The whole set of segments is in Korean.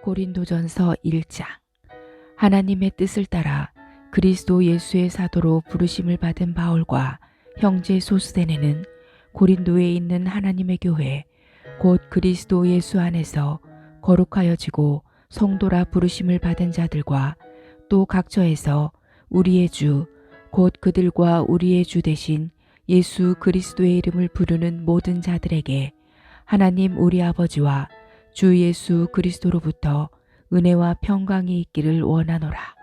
고린도전서 1장. 하나님의 뜻을 따라 그리스도 예수의 사도로 부르심을 받은 바울과 형제 소스데네는 고린도에 있는 하나님의 교회 곧 그리스도 예수 안에서 거룩하여지고 성도라 부르심을 받은 자들과 또 각처에서 우리의 주 곧 그들과 우리의 주 되신 예수 그리스도의 이름을 부르는 모든 자들에게 하나님 우리 아버지와 주 예수 그리스도로부터 은혜와 평강이 있기를 원하노라.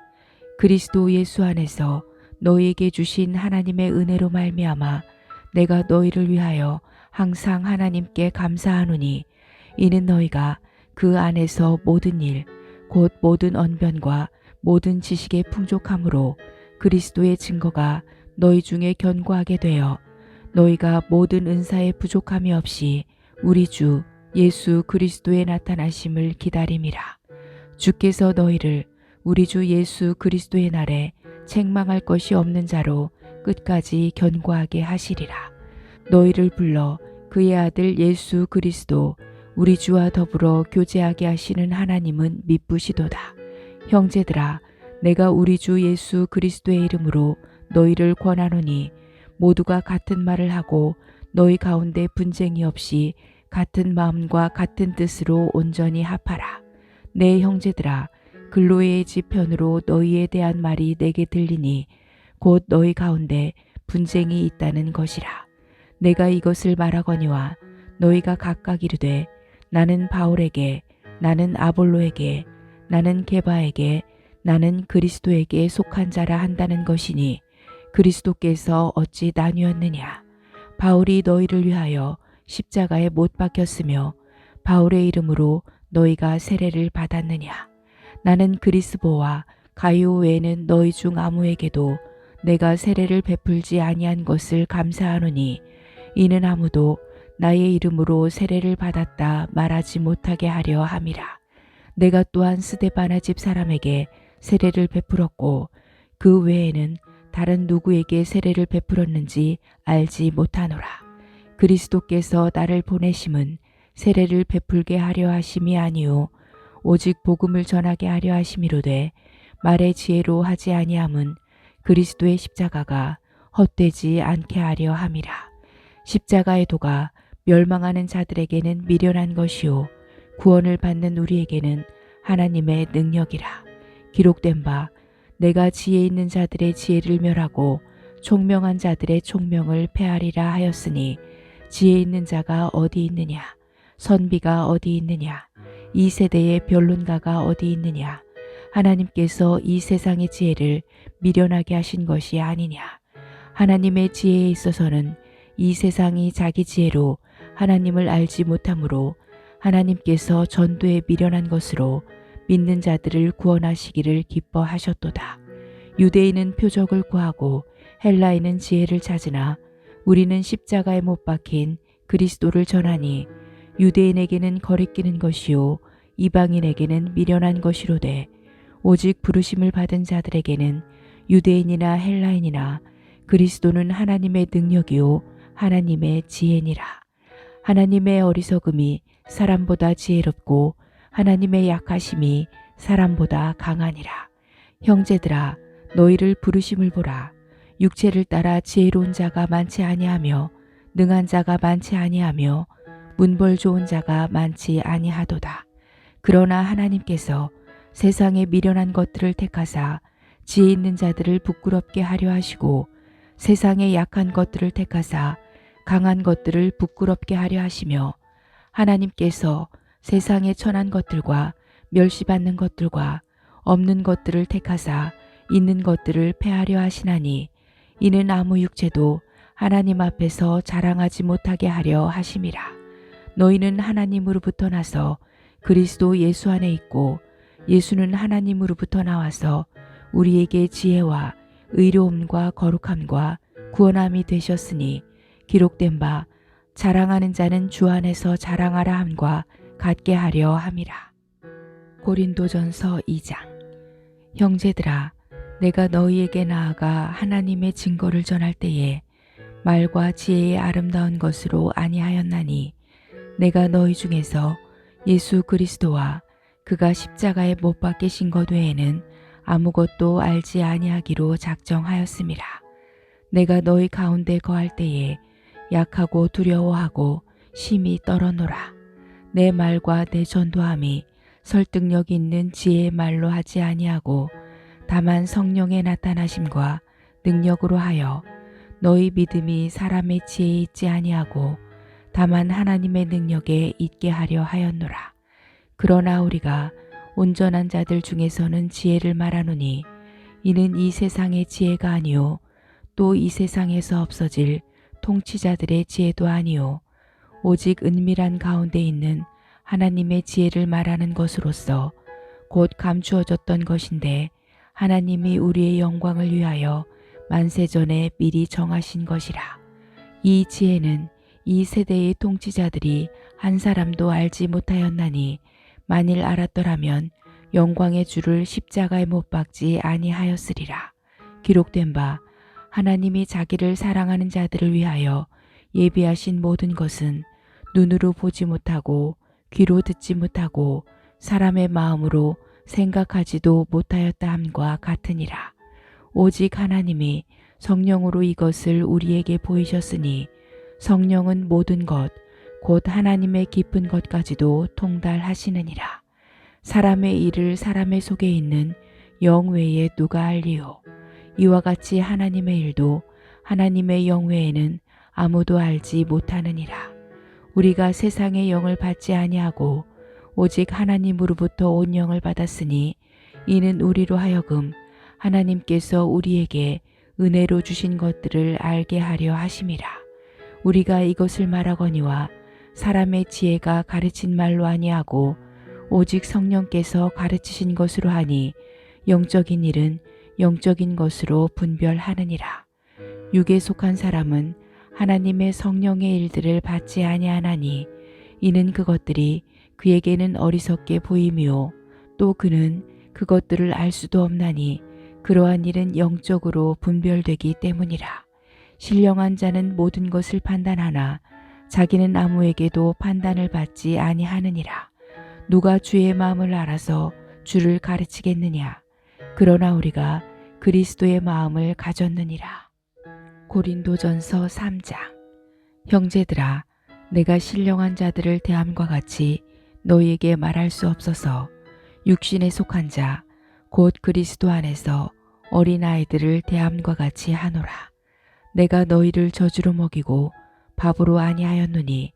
그리스도 예수 안에서 너희에게 주신 하나님의 은혜로 말미암아 내가 너희를 위하여 항상 하나님께 감사하노니 이는 너희가 그 안에서 모든 일 곧 모든 언변과 모든 지식의 풍족함으로 그리스도의 증거가 너희 중에 견고하게 되어 너희가 모든 은사의 부족함이 없이 우리 주 예수 그리스도의 나타나심을 기다림이라. 주께서 너희를 우리 주 예수 그리스도의 날에 책망할 것이 없는 자로 끝까지 견고하게 하시리라. 너희를 불러 그의 아들 예수 그리스도 우리 주와 더불어 교제하게 하시는 하나님은 미쁘시도다. 형제들아, 내가 우리 주 예수 그리스도의 이름으로 너희를 권하노니 모두가 같은 말을 하고 너희 가운데 분쟁이 없이 같은 마음과 같은 뜻으로 온전히 합하라. 내 형제들아, 글로의 집 편으로 너희에 대한 말이 내게 들리니 곧 너희 가운데 분쟁이 있다는 것이라. 내가 이것을 말하거니와 너희가 각각 이르되 나는 바울에게, 나는 아볼로에게, 나는 게바에게, 나는 그리스도에게 속한 자라 한다는 것이니 그리스도께서 어찌 나뉘었느냐. 바울이 너희를 위하여 십자가에 못 박혔으며 바울의 이름으로 너희가 세례를 받았느냐. 나는 그리스보와 가이오 외에는 너희 중 아무에게도 내가 세례를 베풀지 아니한 것을 감사하노니 이는 아무도 나의 이름으로 세례를 받았다 말하지 못하게 하려 함이라. 내가 또한 스데바나 집 사람에게 세례를 베풀었고 그 외에는 다른 누구에게 세례를 베풀었는지 알지 못하노라. 그리스도께서 나를 보내심은 세례를 베풀게 하려 하심이 아니요 오직 복음을 전하게 하려 하심이로되 말의 지혜로 하지 아니함은 그리스도의 십자가가 헛되지 않게 하려 함이라. 십자가의 도가 멸망하는 자들에게는 미련한 것이요 구원을 받는 우리에게는 하나님의 능력이라. 기록된 바 내가 지혜 있는 자들의 지혜를 멸하고 총명한 자들의 총명을 폐하리라 하였으니 지혜 있는 자가 어디 있느냐, 선비가 어디 있느냐, 이 세대의 변론가가 어디 있느냐. 하나님께서 이 세상의 지혜를 미련하게 하신 것이 아니냐. 하나님의 지혜에 있어서는 이 세상이 자기 지혜로 하나님을 알지 못하므로 하나님께서 전도에 미련한 것으로 믿는 자들을 구원하시기를 기뻐하셨도다. 유대인은 표적을 구하고 헬라인은 지혜를 찾으나 우리는 십자가에 못 박힌 그리스도를 전하니 유대인에게는 거리끼는 것이요 이방인에게는 미련한 것이로되 오직 부르심을 받은 자들에게는 유대인이나 헬라인이나 그리스도는 하나님의 능력이요 하나님의 지혜니라. 하나님의 어리석음이 사람보다 지혜롭고 하나님의 약하심이 사람보다 강하니라. 형제들아, 너희를 부르심을 보라. 육체를 따라 지혜로운 자가 많지 아니하며 능한 자가 많지 아니하며 문벌 좋은 자가 많지 아니하도다. 그러나 하나님께서 세상에 미련한 것들을 택하사 지혜 있는 자들을 부끄럽게 하려 하시고 세상에 약한 것들을 택하사 강한 것들을 부끄럽게 하려 하시며 하나님께서 세상에 천한 것들과 멸시받는 것들과 없는 것들을 택하사 있는 것들을 폐하려 하시나니 이는 아무 육체도 하나님 앞에서 자랑하지 못하게 하려 하심이라. 너희는 하나님으로부터 나서 그리스도 예수 안에 있고 예수는 하나님으로부터 나와서 우리에게 지혜와 의로움과 거룩함과 구원함이 되셨으니 기록된 바 자랑하는 자는 주 안에서 자랑하라 함과 같게 하려 함이라. 고린도전서 2장. 형제들아, 내가 너희에게 나아가 하나님의 증거를 전할 때에 말과 지혜의 아름다운 것으로 아니하였나니 내가 너희 중에서 예수 그리스도와 그가 십자가에 못 박히신 것 외에는 아무것도 알지 아니하기로 작정하였음이라. 내가 너희 가운데 거할 때에 약하고 두려워하고 심히 떨어노라. 내 말과 내 전도함이 설득력 있는 지혜의 말로 하지 아니하고 다만 성령의 나타나심과 능력으로 하여 너희 믿음이 사람의 지혜에 있지 아니하고 다만 하나님의 능력에 있게 하려 하였노라. 그러나 우리가 온전한 자들 중에서는 지혜를 말하노니 이는 이 세상의 지혜가 아니요 또 이 세상에서 없어질 통치자들의 지혜도 아니요 오직 은밀한 가운데 있는 하나님의 지혜를 말하는 것으로서 곧 감추어졌던 것인데 하나님이 우리의 영광을 위하여 만세전에 미리 정하신 것이라. 이 지혜는 이 세대의 통치자들이 한 사람도 알지 못하였나니 만일 알았더라면 영광의 주를 십자가에 못 박지 아니하였으리라. 기록된 바 하나님이 자기를 사랑하는 자들을 위하여 예비하신 모든 것은 눈으로 보지 못하고 귀로 듣지 못하고 사람의 마음으로 생각하지도 못하였다 함과 같으니라. 오직 하나님이 성령으로 이것을 우리에게 보이셨으니 성령은 모든 것 곧 하나님의 깊은 것까지도 통달하시느니라. 사람의 일을 사람의 속에 있는 영 외에 누가 알리요. 이와 같이 하나님의 일도 하나님의 영 외에는 아무도 알지 못하느니라. 우리가 세상의 영을 받지 아니하고 오직 하나님으로부터 온 영을 받았으니 이는 우리로 하여금 하나님께서 우리에게 은혜로 주신 것들을 알게 하려 하심이라. 우리가 이것을 말하거니와 사람의 지혜가 가르친 말로 아니하고 오직 성령께서 가르치신 것으로 하니 영적인 일은 영적인 것으로 분별하느니라. 육에 속한 사람은 하나님의 성령의 일들을 받지 아니하나니 이는 그것들이 그에게는 어리석게 보임이요 또 그는 그것들을 알 수도 없나니 그러한 일은 영적으로 분별되기 때문이라. 신령한 자는 모든 것을 판단하나 자기는 아무에게도 판단을 받지 아니하느니라. 누가 주의 마음을 알아서 주를 가르치겠느냐. 그러나 우리가 그리스도의 마음을 가졌느니라. 고린도전서 3장. 형제들아, 내가 신령한 자들을 대함과 같이 너희에게 말할 수 없어서 육신에 속한 자, 곧 그리스도 안에서 어린아이들을 대함과 같이 하노라. 내가 너희를 저주로 먹이고 밥으로 아니하였노니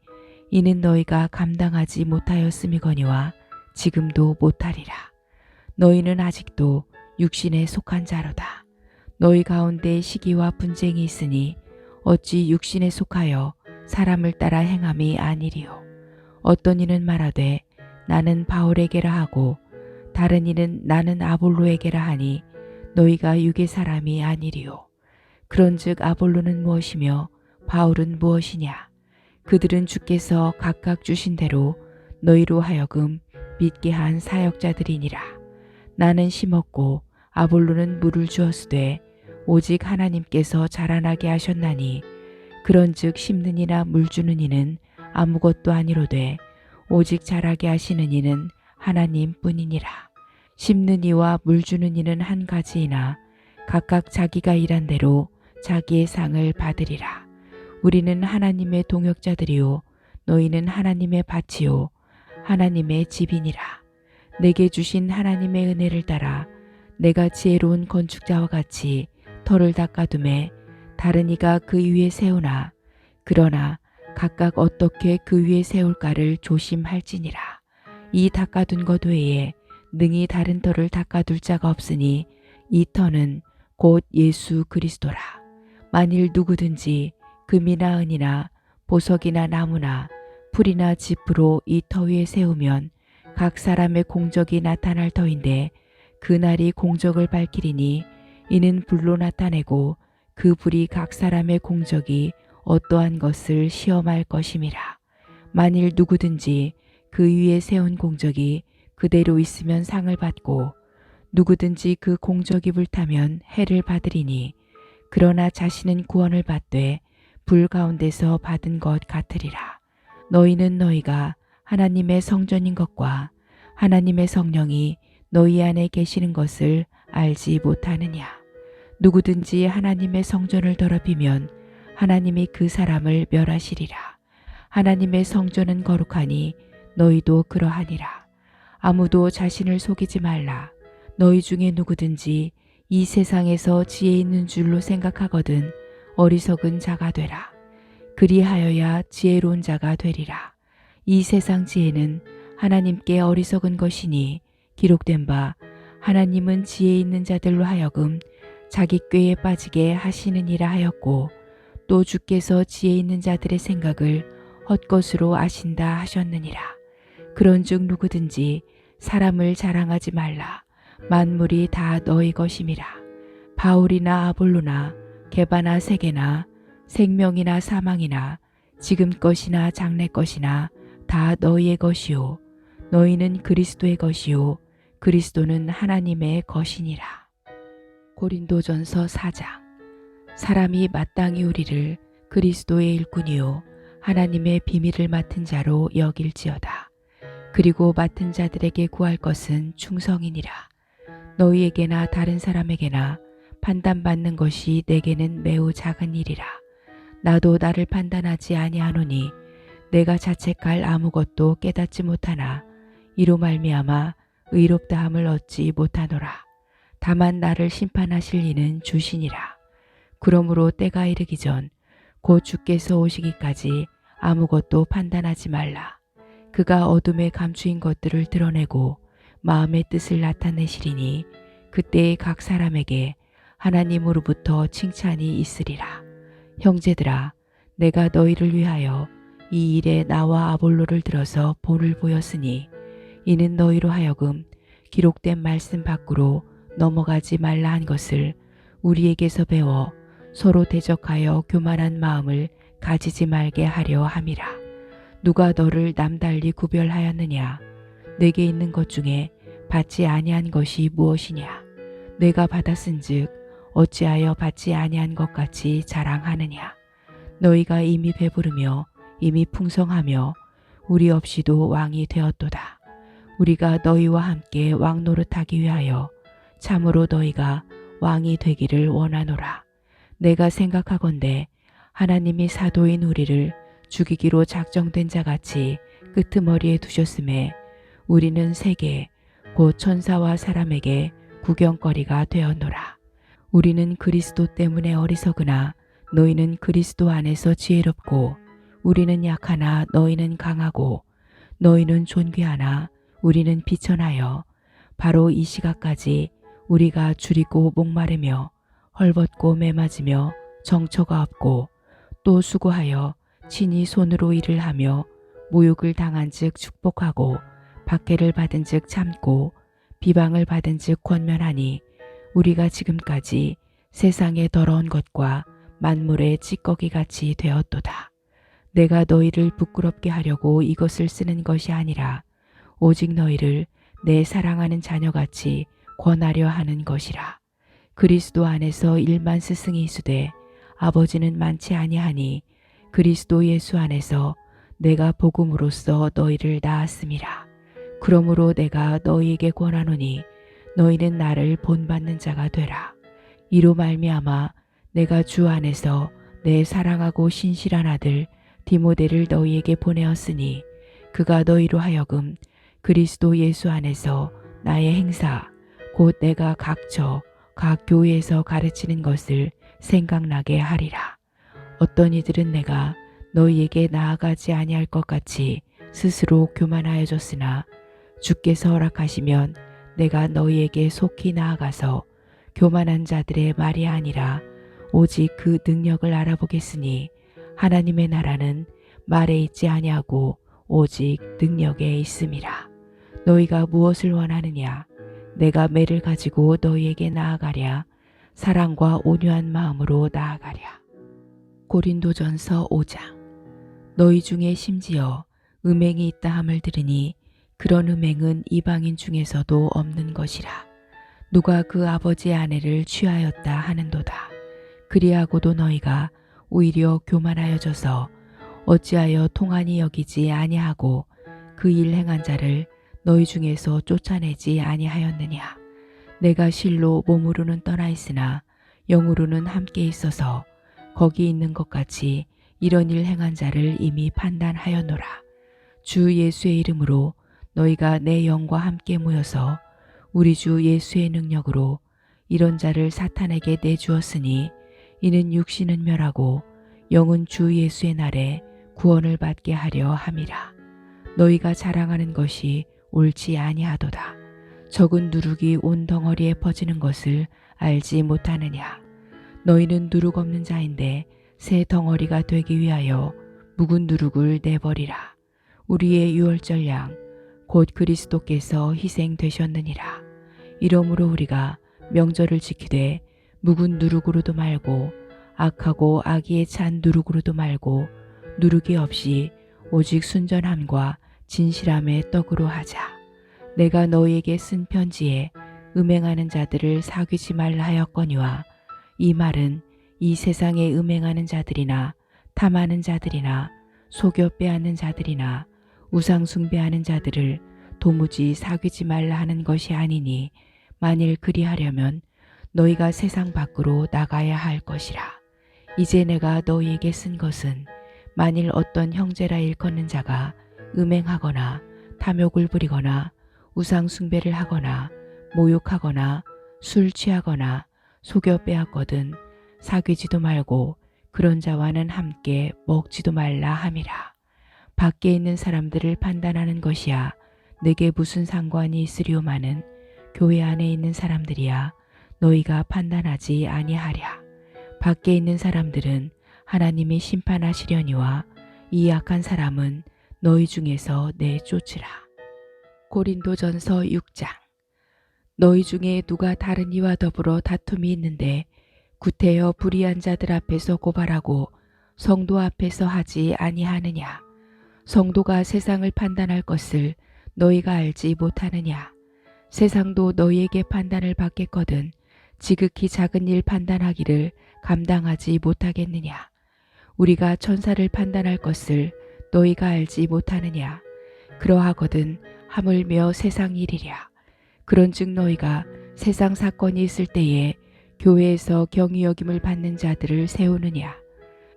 이는 너희가 감당하지 못하였음이거니와 지금도 못하리라. 너희는 아직도 육신에 속한 자로다. 너희 가운데 시기와 분쟁이 있으니 어찌 육신에 속하여 사람을 따라 행함이 아니리요. 어떤 이는 말하되 나는 바울에게라 하고 다른 이는 나는 아볼로에게라 하니 너희가 육의 사람이 아니리요. 그런즉 아볼로는 무엇이며 바울은 무엇이냐. 그들은 주께서 각각 주신 대로 너희로 하여금 믿게 한 사역자들이니라. 나는 심었고 아볼로는 물을 주었으되 오직 하나님께서 자라나게 하셨나니 그런즉 심는 이나 물 주는 이는 아무것도 아니로되 오직 자라게 하시는 이는 하나님뿐이니라. 심는 이와 물 주는 이는 한 가지이나 각각 자기가 일한 대로 자기의 상을 받으리라. 우리는 하나님의 동역자들이요 너희는 하나님의 밭이요 하나님의 집이니라. 내게 주신 하나님의 은혜를 따라 내가 지혜로운 건축자와 같이 터를 닦아두매 다른 이가 그 위에 세우나 그러나 각각 어떻게 그 위에 세울까를 조심할지니라. 이 닦아둔 것 외에 능히 다른 터를 닦아둘 자가 없으니 이 터는 곧 예수 그리스도라. 만일 누구든지 금이나 은이나 보석이나 나무나 풀이나 짚으로 이 터 위에 세우면 각 사람의 공적이 나타날 터인데 그날이 공적을 밝히리니 이는 불로 나타내고 그 불이 각 사람의 공적이 어떠한 것을 시험할 것임이라. 만일 누구든지 그 위에 세운 공적이 그대로 있으면 상을 받고 누구든지 그 공적이 불타면 해를 받으리니 그러나 자신은 구원을 받되 불 가운데서 받은 것 같으리라. 너희는 너희가 하나님의 성전인 것과 하나님의 성령이 너희 안에 계시는 것을 알지 못하느냐. 누구든지 하나님의 성전을 더럽히면 하나님이 그 사람을 멸하시리라. 하나님의 성전은 거룩하니 너희도 그러하니라. 아무도 자신을 속이지 말라. 너희 중에 누구든지 이 세상에서 지혜 있는 줄로 생각하거든 어리석은 자가 되라. 그리하여야 지혜로운 자가 되리라. 이 세상 지혜는 하나님께 어리석은 것이니 기록된 바 하나님은 지혜 있는 자들로 하여금 자기 꾀에 빠지게 하시느니라 하였고, 또 주께서 지혜 있는 자들의 생각을 헛것으로 아신다 하셨느니라. 그런즉 누구든지 사람을 자랑하지 말라. 만물이 다 너희 것임이라. 바울이나 아볼로나 게바나 세게나 생명이나 사망이나 지금 것이나 장래 것이나 다 너희의 것이요 너희는 그리스도의 것이요 그리스도는 하나님의 것이니라. 고린도전서 4장. 사람이 마땅히 우리를 그리스도의 일꾼이요 하나님의 비밀을 맡은 자로 여길지어다. 그리고 맡은 자들에게 구할 것은 충성이니라. 너희에게나 다른 사람에게나 판단받는 것이 내게는 매우 작은 일이라. 나도 나를 판단하지 아니하노니 내가 자책할 아무것도 깨닫지 못하나 이로 말미암아 의롭다함을 얻지 못하노라. 다만 나를 심판하실 이는 주시니라. 그러므로 때가 이르기 전 곧 주께서 오시기까지 아무것도 판단하지 말라. 그가 어둠에 감추인 것들을 드러내고 마음의 뜻을 나타내시리니 그때에 각 사람에게 하나님으로부터 칭찬이 있으리라. 형제들아, 내가 너희를 위하여 이 일에 나와 아볼로를 들어서 본을 보였으니 이는 너희로 하여금 기록된 말씀 밖으로 넘어가지 말라 한 것을 우리에게서 배워 서로 대적하여 교만한 마음을 가지지 말게 하려 함이라. 누가 너를 남달리 구별하였느냐? 내게 있는 것 중에 받지 아니한 것이 무엇이냐? 내가 받았은즉 어찌하여 받지 아니한 것 같이 자랑하느냐? 너희가 이미 배부르며 이미 풍성하며 우리 없이도 왕이 되었도다. 우리가 너희와 함께 왕 노릇하기 위하여 참으로 너희가 왕이 되기를 원하노라. 내가 생각하건대 하나님이 사도인 우리를 죽이기로 작정된 자같이 끄트머리에 두셨음에 우리는 세계 곧 천사와 사람에게 구경거리가 되었노라. 우리는 그리스도 때문에 어리석으나 너희는 그리스도 안에서 지혜롭고, 우리는 약하나 너희는 강하고, 너희는 존귀하나 우리는 비천하여 바로 이 시각까지 우리가 줄이고 목마르며 헐벗고 매맞으며 정처가 없고, 또 수고하여 친히 손으로 일을 하며 모욕을 당한 즉 축복하고 박해를 받은 즉 참고 비방을 받은 즉 권면하니 우리가 지금까지 세상의 더러운 것과 만물의 찌꺼기같이 되었도다. 내가 너희를 부끄럽게 하려고 이것을 쓰는 것이 아니라 오직 너희를 내 사랑하는 자녀같이 권하려 하는 것이라. 그리스도 안에서 일만 스승이 있으되 아버지는 많지 아니하니 그리스도 예수 안에서 내가 복음으로써 너희를 낳았음이라. 그러므로 내가 너희에게 권하노니 너희는 나를 본받는 자가 되라. 이로 말미암아 내가 주 안에서 내 사랑하고 신실한 아들 디모데를 너희에게 보내었으니 그가 너희로 하여금 그리스도 예수 안에서 나의 행사 곧 내가 각 교회에서 가르치는 것을 생각나게 하리라. 어떤 이들은 내가 너희에게 나아가지 아니할 것 같이 스스로 교만하여졌으나 주께서 허락하시면 내가 너희에게 속히 나아가서 교만한 자들의 말이 아니라 오직 그 능력을 알아보겠으니 하나님의 나라는 말에 있지 아니하고 오직 능력에 있음이라. 너희가 무엇을 원하느냐? 내가 매를 가지고 너희에게 나아가랴. 사랑과 온유한 마음으로 나아가랴. 고린도전서 5장. 너희 중에 심지어 음행이 있다 함을 들으니 그런 음행은 이방인 중에서도 없는 것이라. 누가 그 아버지의 아내를 취하였다 하는도다. 그리하고도 너희가 오히려 교만하여져서 어찌하여 통한이 여기지 아니하고 그 일 행한 자를 너희 중에서 쫓아내지 아니하였느냐. 내가 실로 몸으로는 떠나 있으나 영으로는 함께 있어서 거기 있는 것 같이 이런 일 행한 자를 이미 판단하였노라. 주 예수의 이름으로 너희가 내 영과 함께 모여서 우리 주 예수의 능력으로 이런 자를 사탄에게 내주었으니 이는 육신은 멸하고 영은 주 예수의 날에 구원을 받게 하려 함이라. 너희가 자랑하는 것이 옳지 아니하도다. 적은 누룩이 온 덩어리에 퍼지는 것을 알지 못하느냐. 너희는 누룩 없는 자인데 새 덩어리가 되기 위하여 묵은 누룩을 내버리라. 우리의 유월절 양 곧 그리스도께서 희생되셨느니라. 이러므로 우리가 명절을 지키되 묵은 누룩으로도 말고 악하고 악의에 찬 누룩으로도 말고 누룩이 없이 오직 순전함과 진실함의 떡으로 하자. 내가 너희에게 쓴 편지에 음행하는 자들을 사귀지 말라 하였거니와 이 말은 이 세상에 음행하는 자들이나 탐하는 자들이나 속여 빼앗는 자들이나 우상 숭배하는 자들을 도무지 사귀지 말라 하는 것이 아니니 만일 그리하려면 너희가 세상 밖으로 나가야 할 것이라. 이제 내가 너희에게 쓴 것은 만일 어떤 형제라 일컫는 자가 음행하거나 탐욕을 부리거나 우상 숭배를 하거나 모욕하거나 술 취하거나 속여 빼앗거든 사귀지도 말고 그런 자와는 함께 먹지도 말라 함이라. 밖에 있는 사람들을 판단하는 것이야 내게 무슨 상관이 있으리오마는 교회 안에 있는 사람들이야 너희가 판단하지 아니하랴. 밖에 있는 사람들은 하나님이 심판하시려니와 이 악한 사람은 너희 중에서 내쫓으라. 고린도전서 6장. 너희 중에 누가 다른 이와 더불어 다툼이 있는데 구태여 불의한 자들 앞에서 고발하고 성도 앞에서 하지 아니하느냐. 성도가 세상을 판단할 것을 너희가 알지 못하느냐. 세상도 너희에게 판단을 받겠거든 지극히 작은 일 판단하기를 감당하지 못하겠느냐. 우리가 천사를 판단할 것을 너희가 알지 못하느냐. 그러하거든 하물며 세상 일이랴. 그런즉 너희가 세상 사건이 있을 때에 교회에서 경히 여김을 받는 자들을 세우느냐.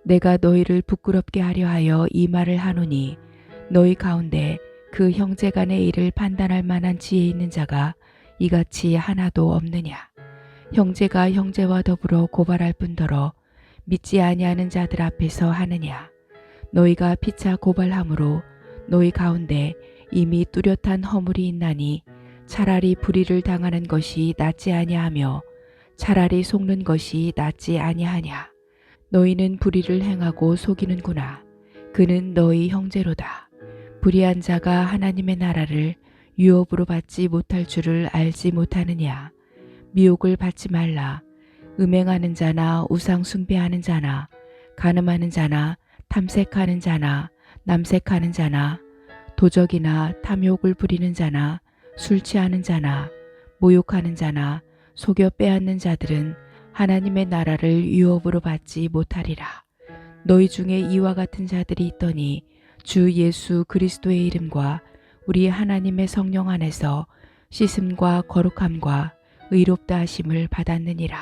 내가 너희를 부끄럽게 하려 하여 이 말을 하노니 너희 가운데 그 형제 간의 일을 판단할 만한 지혜 있는 자가 이같이 하나도 없느냐. 형제가 형제와 더불어 고발할 뿐더러 믿지 아니하는 자들 앞에서 하느냐. 너희가 피차 고발함으로 너희 가운데 이미 뚜렷한 허물이 있나니 차라리 불의를 당하는 것이 낫지 아니하며 차라리 속는 것이 낫지 아니하냐. 너희는 불의를 행하고 속이는구나. 그는 너희 형제로다. 불의한 자가 하나님의 나라를 유업으로 받지 못할 줄을 알지 못하느냐. 미혹을 받지 말라. 음행하는 자나 우상 숭배하는 자나 간음하는 자나 탐색하는 자나 남색하는 자나 도적이나 탐욕을 부리는 자나 술 취하는 자나 모욕하는 자나 속여 빼앗는 자들은 하나님의 나라를 유업으로 받지 못하리라. 너희 중에 이와 같은 자들이 있더니 주 예수 그리스도의 이름과 우리 하나님의 성령 안에서 씻음과 거룩함과 의롭다 하심을 받았느니라.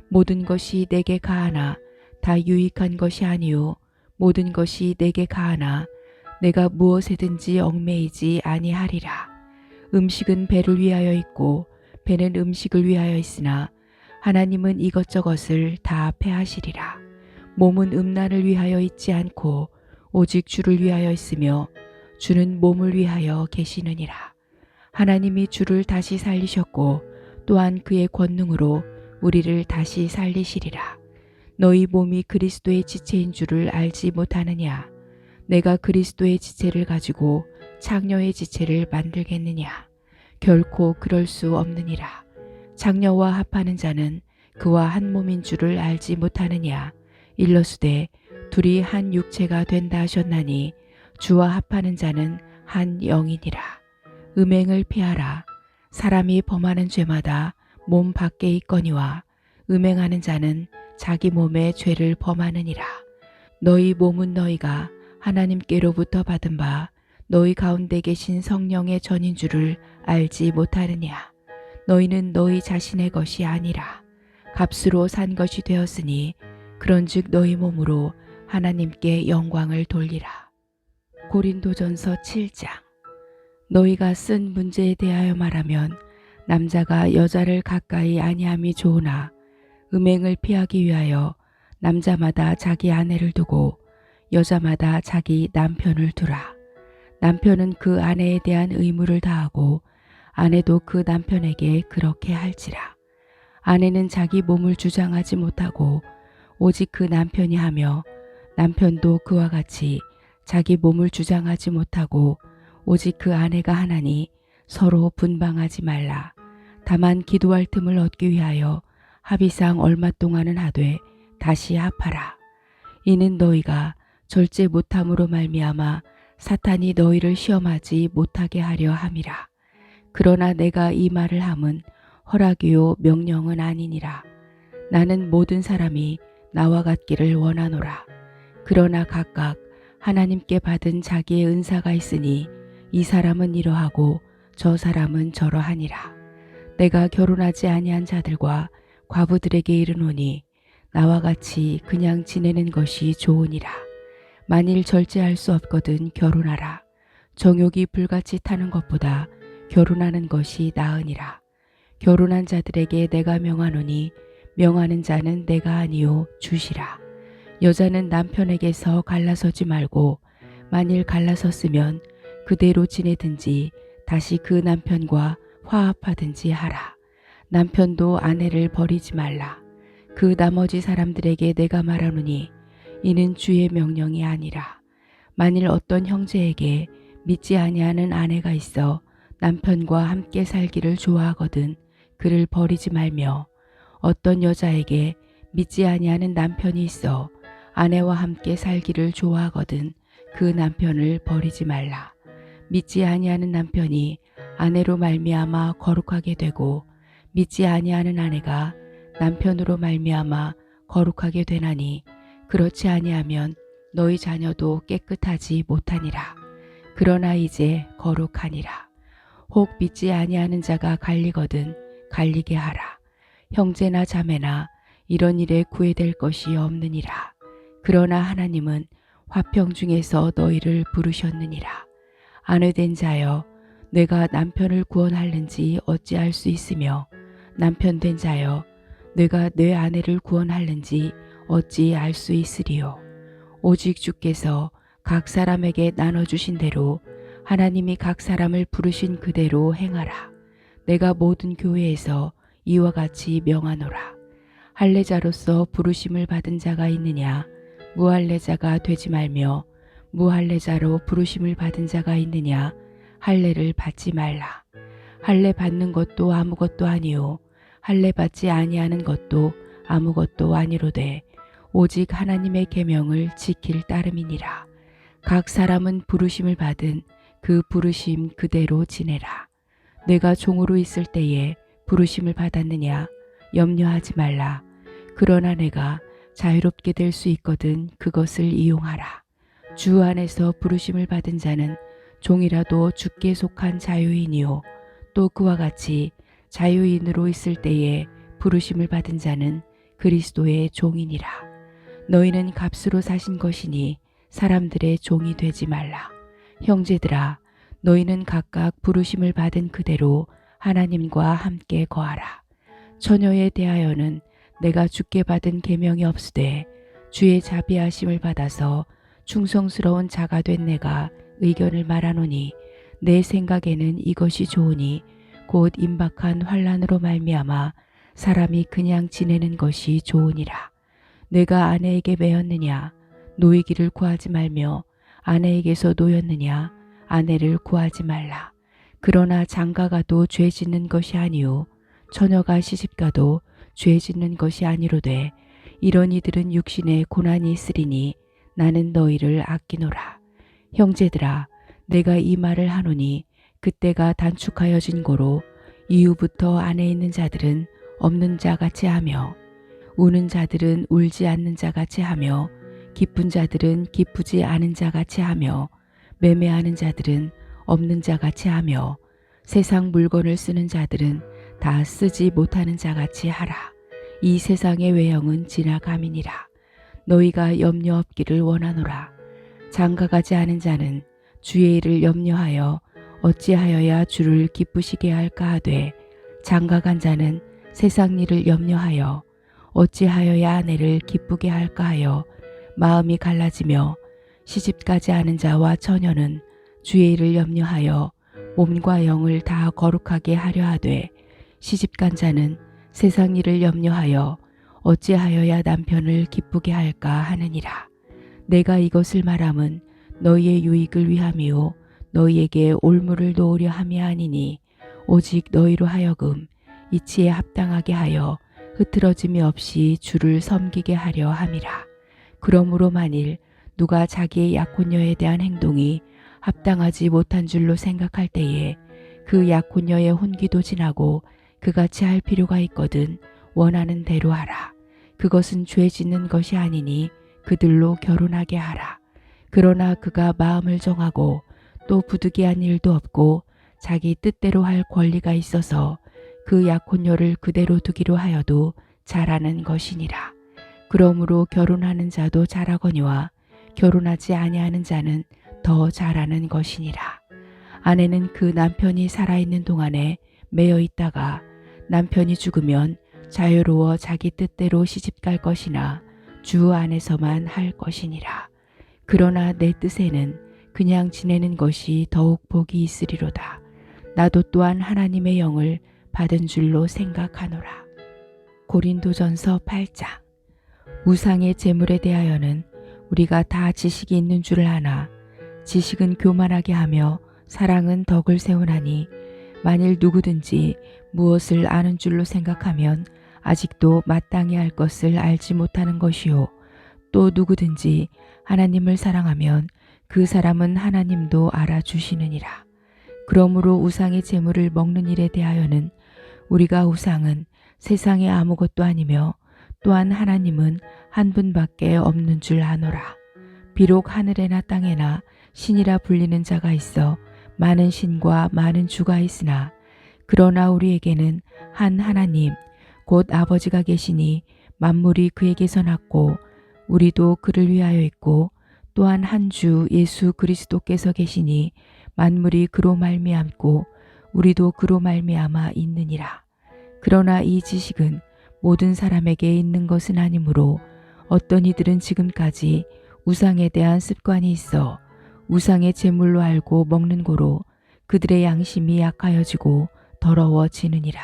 모든 것이 내게 가하나 다 유익한 것이 아니요 모든 것이 내게 가하나 내가 무엇에든지 얽매이지 아니하리라. 음식은 배를 위하여 있고 배는 음식을 위하여 있으나 하나님은 이것저것을 다 패하시리라. 몸은 음란을 위하여 있지 않고 오직 주를 위하여 있으며 주는 몸을 위하여 계시느니라. 하나님이 주를 다시 살리셨고 또한 그의 권능으로 우리를 다시 살리시리라. 너희 몸이 그리스도의 지체인 줄을 알지 못하느냐. 내가 그리스도의 지체를 가지고 창녀의 지체를 만들겠느냐. 결코 그럴 수 없느니라. 장녀와 합하는 자는 그와 한 몸인 줄을 알지 못하느냐. 일러스되 둘이 한 육체가 된다 하셨나니 주와 합하는 자는 한 영이니라. 음행을 피하라. 사람이 범하는 죄마다 몸 밖에 있거니와 음행하는 자는 자기 몸에 죄를 범하느니라. 너희 몸은 너희가 하나님께로부터 받은 바 너희 가운데 계신 성령의 전인 줄을 알지 못하느냐. 너희는 너희 자신의 것이 아니라 값으로 산 것이 되었으니 그런즉 너희 몸으로 하나님께 영광을 돌리라. 고린도전서 7장. 너희가 쓴 문제에 대하여 말하면 남자가 여자를 가까이 아니함이 좋으나 음행을 피하기 위하여 남자마다 자기 아내를 두고 여자마다 자기 남편을 두라. 남편은 그 아내에 대한 의무를 다하고 아내도 그 남편에게 그렇게 할지라. 아내는 자기 몸을 주장하지 못하고 오직 그 남편이 하며 남편도 그와 같이 자기 몸을 주장하지 못하고 오직 그 아내가 하나니 서로 분방하지 말라. 다만 기도할 틈을 얻기 위하여 합의상 얼마 동안은 하되 다시 합하라. 이는 너희가 절제 못함으로 말미암아 사탄이 너희를 시험하지 못하게 하려 함이라. 그러나 내가 이 말을 함은 허락이요 명령은 아니니라. 나는 모든 사람이 나와 같기를 원하노라. 그러나 각각 하나님께 받은 자기의 은사가 있으니 이 사람은 이러하고 저 사람은 저러하니라. 내가 결혼하지 아니한 자들과 과부들에게 이르노니 나와 같이 그냥 지내는 것이 좋으니라. 만일 절제할 수 없거든 결혼하라. 정욕이 불같이 타는 것보다 결혼하는 것이 나으니라. 결혼한 자들에게 내가 명하노니 명하는 자는 내가 아니요 주시라. 여자는 남편에게서 갈라서지 말고 만일 갈라섰으면 그대로 지내든지 다시 그 남편과 화합하든지 하라. 남편도 아내를 버리지 말라. 그 나머지 사람들에게 내가 말하노니 이는 주의 명령이 아니라. 만일 어떤 형제에게 믿지 아니하는 아내가 있어 남편과 함께 살기를 좋아하거든 그를 버리지 말며, 어떤 여자에게 믿지 아니하는 남편이 있어 아내와 함께 살기를 좋아하거든 그 남편을 버리지 말라. 믿지 아니하는 남편이 아내로 말미암아 거룩하게 되고 믿지 아니하는 아내가 남편으로 말미암아 거룩하게 되나니 그렇지 아니하면 너희 자녀도 깨끗하지 못하니라. 그러나 이제 거룩하니라. 혹 믿지 아니하는 자가 갈리거든 갈리게 하라. 형제나 자매나 이런 일에 구애될 것이 없느니라. 그러나 하나님은 화평 중에서 너희를 부르셨느니라. 아내된 자여, 내가 남편을 구원할는지 어찌할 수 있으며 남편 된 자여, 내가 내 아내를 구원할는지 어찌 알 수 있으리요. 오직 주께서 각 사람에게 나눠주신 대로 하나님이 각 사람을 부르신 그대로 행하라. 내가 모든 교회에서 이와 같이 명하노라. 할례자로서 부르심을 받은 자가 있느냐? 무할례자가 되지 말며, 무할례자로 부르심을 받은 자가 있느냐? 할례를 받지 말라. 할례 받는 것도 아무것도 아니요 할례 받지 아니하는 것도 아무것도 아니로되 오직 하나님의 계명을 지킬 따름이니라. 각 사람은 부르심을 받은 그 부르심 그대로 지내라. 내가 종으로 있을 때에 부르심을 받았느냐? 염려하지 말라. 그러나 내가 자유롭게 될 수 있거든 그것을 이용하라. 주 안에서 부르심을 받은 자는 종이라도 주께 속한 자유인이요 또 그와 같이 자유인으로 있을 때에 부르심을 받은 자는 그리스도의 종이니라. 너희는 값으로 사신 것이니 사람들의 종이 되지 말라. 형제들아, 너희는 각각 부르심을 받은 그대로 하나님과 함께 거하라. 처녀에 대하여는 내가 주께 받은 계명이 없으되 주의 자비하심을 받아서 충성스러운 자가 된 내가 의견을 말하노니 내 생각에는 이것이 좋으니 곧 임박한 환난으로 말미암아 사람이 그냥 지내는 것이 좋으니라. 내가 아내에게 매였느냐? 노이기를 구하지 말며 아내에게서 노였느냐? 아내를 구하지 말라. 그러나 장가가도 죄 짓는 것이 아니요 처녀가 시집가도 죄 짓는 것이 아니로되 이런 이들은 육신에 고난이 있으리니 나는 너희를 아끼노라. 형제들아, 내가 이 말을 하노니 그때가 단축하여진 고로 이후부터 안에 있는 자들은 없는 자같이 하며 우는 자들은 울지 않는 자같이 하며 기쁜 자들은 기쁘지 않은 자같이 하며 매매하는 자들은 없는 자같이 하며 세상 물건을 쓰는 자들은 다 쓰지 못하는 자같이 하라. 이 세상의 외형은 지나감이니라. 너희가 염려 없기를 원하노라. 장가가지 않은 자는 주의 일을 염려하여 어찌하여야 주를 기쁘시게 할까 하되, 장가간 자는 세상 일을 염려하여 어찌하여야 아내를 기쁘게 할까 하여 마음이 갈라지며, 시집가지 않은 자와 처녀는 주의 일을 염려하여 몸과 영을 다 거룩하게 하려 하되, 시집간 자는 세상 일을 염려하여 어찌하여야 남편을 기쁘게 할까 하느니라. 내가 이것을 말함은 너희의 유익을 위함이요 너희에게 올무를 놓으려 함이 아니니, 오직 너희로 하여금 이치에 합당하게 하여 흐트러짐이 없이 주를 섬기게 하려 함이라. 그러므로 만일 누가 자기의 약혼녀에 대한 행동이 합당하지 못한 줄로 생각할 때에 그 약혼녀의 혼기도 지나고 그같이 할 필요가 있거든 원하는 대로 하라. 그것은 죄 짓는 것이 아니니 그들로 결혼하게 하라. 그러나 그가 마음을 정하고 또 부득이한 일도 없고 자기 뜻대로 할 권리가 있어서 그 약혼녀를 그대로 두기로 하여도 잘하는 것이니라. 그러므로 결혼하는 자도 잘하거니와 결혼하지 아니하는 자는 더 잘하는 것이니라. 아내는 그 남편이 살아있는 동안에 매여 있다가 남편이 죽으면 자유로워 자기 뜻대로 시집갈 것이나 주 안에서만 할 것이니라. 그러나 내 뜻에는 그냥 지내는 것이 더욱 복이 있으리로다. 나도 또한 하나님의 영을 받은 줄로 생각하노라. 고린도전서 8장. 우상의 재물에 대하여는 우리가 다 지식이 있는 줄을 아나 지식은 교만하게 하며 사랑은 덕을 세우나니, 만일 누구든지 무엇을 아는 줄로 생각하면 아직도 마땅히 할 것을 알지 못하는 것이요, 또 누구든지 하나님을 사랑하면 그 사람은 하나님도 알아주시느니라. 그러므로 우상의 재물을 먹는 일에 대하여는 우리가 우상은 세상에 아무것도 아니며 또한 하나님은 한 분밖에 없는 줄 아노라. 비록 하늘에나 땅에나 신이라 불리는 자가 있어 많은 신과 많은 주가 있으나, 그러나 우리에게는 한 하나님 곧 아버지가 계시니 만물이 그에게서 났고 우리도 그를 위하여 있고, 또한 한 주 예수 그리스도께서 계시니 만물이 그로 말미암고 우리도 그로 말미암아 있느니라. 그러나 이 지식은 모든 사람에게 있는 것은 아니므로 어떤 이들은 지금까지 우상에 대한 습관이 있어 우상의 제물로 알고 먹는 고로 그들의 양심이 약하여지고 더러워지느니라.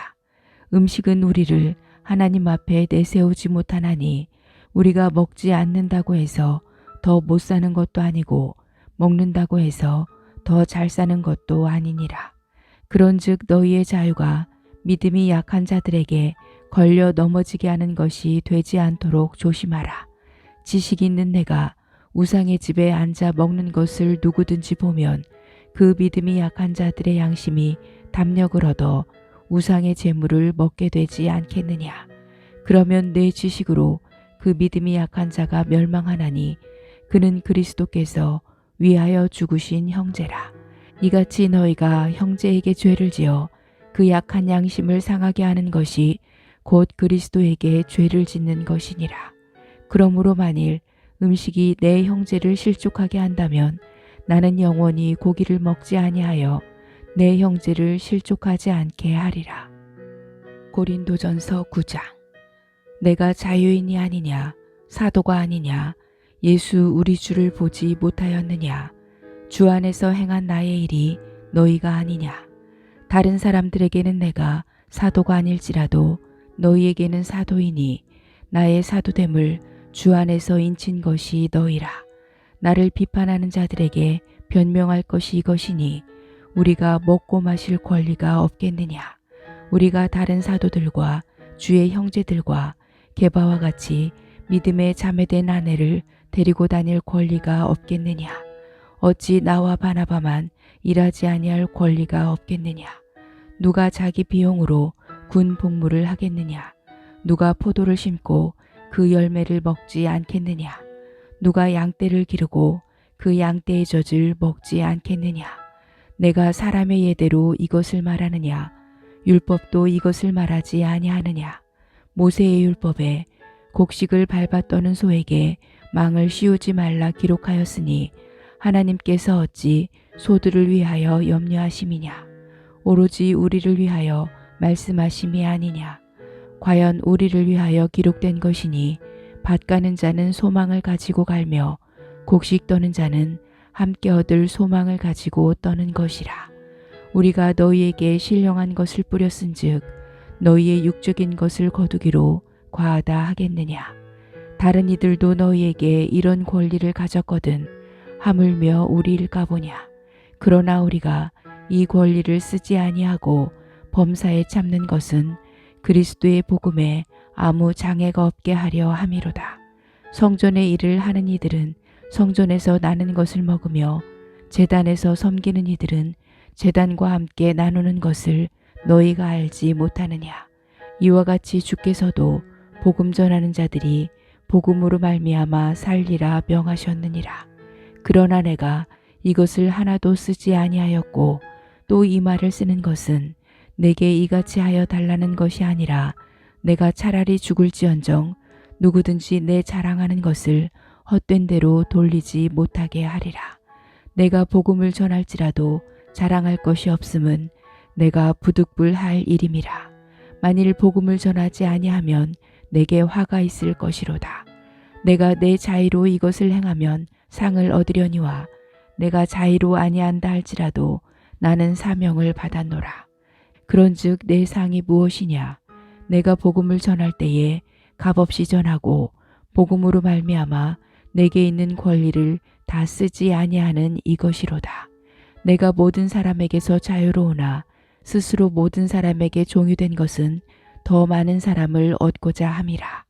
음식은 우리를 하나님 앞에 내세우지 못하나니, 우리가 먹지 않는다고 해서 더 못 사는 것도 아니고 먹는다고 해서 더 잘 사는 것도 아니니라. 그런즉 너희의 자유가 믿음이 약한 자들에게 걸려 넘어지게 하는 것이 되지 않도록 조심하라. 지식 있는 내가 우상의 집에 앉아 먹는 것을 누구든지 보면 그 믿음이 약한 자들의 양심이 담력을 얻어 우상의 재물을 먹게 되지 않겠느냐. 그러면 내 지식으로 그 믿음이 약한 자가 멸망하나니, 그는 그리스도께서 위하여 죽으신 형제라. 이같이 너희가 형제에게 죄를 지어 그 약한 양심을 상하게 하는 것이 곧 그리스도에게 죄를 짓는 것이니라. 그러므로 만일 음식이 내 형제를 실족하게 한다면 나는 영원히 고기를 먹지 아니하여 내 형제를 실족하지 않게 하리라. 고린도전서 9장. 내가 자유인이 아니냐, 사도가 아니냐, 예수 우리 주를 보지 못하였느냐, 주 안에서 행한 나의 일이 너희가 아니냐. 다른 사람들에게는 내가 사도가 아닐지라도 너희에게는 사도이니, 나의 사도됨을 주 안에서 인친 것이 너희라. 나를 비판하는 자들에게 변명할 것이 이것이니, 우리가 먹고 마실 권리가 없겠느냐. 우리가 다른 사도들과 주의 형제들과 게바와 같이 믿음에 자매된 아내를 데리고 다닐 권리가 없겠느냐. 어찌 나와 바나바만 일하지 아니할 권리가 없겠느냐. 누가 자기 비용으로 군 복무를 하겠느냐. 누가 포도를 심고 그 열매를 먹지 않겠느냐. 누가 양떼를 기르고 그 양떼의 젖을 먹지 않겠느냐? 내가 사람의 예대로 이것을 말하느냐? 율법도 이것을 말하지 아니하느냐? 모세의 율법에 곡식을 밟아 떠는 소에게 망을 씌우지 말라 기록하였으니 하나님께서 어찌 소들을 위하여 염려하심이냐? 오로지 우리를 위하여 말씀하심이 아니냐? 과연 우리를 위하여 기록된 것이니 밭 가는 자는 소망을 가지고 갈며 곡식 떠는 자는 함께 얻을 소망을 가지고 떠는 것이라. 우리가 너희에게 신령한 것을 뿌렸은즉 너희의 육적인 것을 거두기로 과하다 하겠느냐? 다른 이들도 너희에게 이런 권리를 가졌거든 하물며 우리일까 보냐? 그러나 우리가 이 권리를 쓰지 아니하고 범사에 참는 것은 그리스도의 복음에 아무 장애가 없게 하려 함이로다. 성전의 일을 하는 이들은 성전에서 나는 것을 먹으며 제단에서 섬기는 이들은 제단과 함께 나누는 것을 너희가 알지 못하느냐? 이와 같이 주께서도 복음 전하는 자들이 복음으로 말미암아 살리라 명하셨느니라. 그러나 내가 이것을 하나도 쓰지 아니하였고 또 이 말을 쓰는 것은 내게 이같이 하여 달라는 것이 아니라 내가 차라리 죽을지언정 누구든지 내 자랑하는 것을 헛된 대로 돌리지 못하게 하리라. 내가 복음을 전할지라도 자랑할 것이 없음은 내가 부득불할 일임이라. 만일 복음을 전하지 아니하면 내게 화가 있을 것이로다. 내가 내 자의로 이것을 행하면 상을 얻으려니와 내가 자의로 아니한다 할지라도 나는 사명을 받았노라. 그런즉 내 상이 무엇이냐? 내가 복음을 전할 때에 값없이 전하고 복음으로 말미암아 내게 있는 권리를 다 쓰지 아니하는 이것이로다. 내가 모든 사람에게서 자유로우나 스스로 모든 사람에게 종이 된 것은 더 많은 사람을 얻고자 함이라.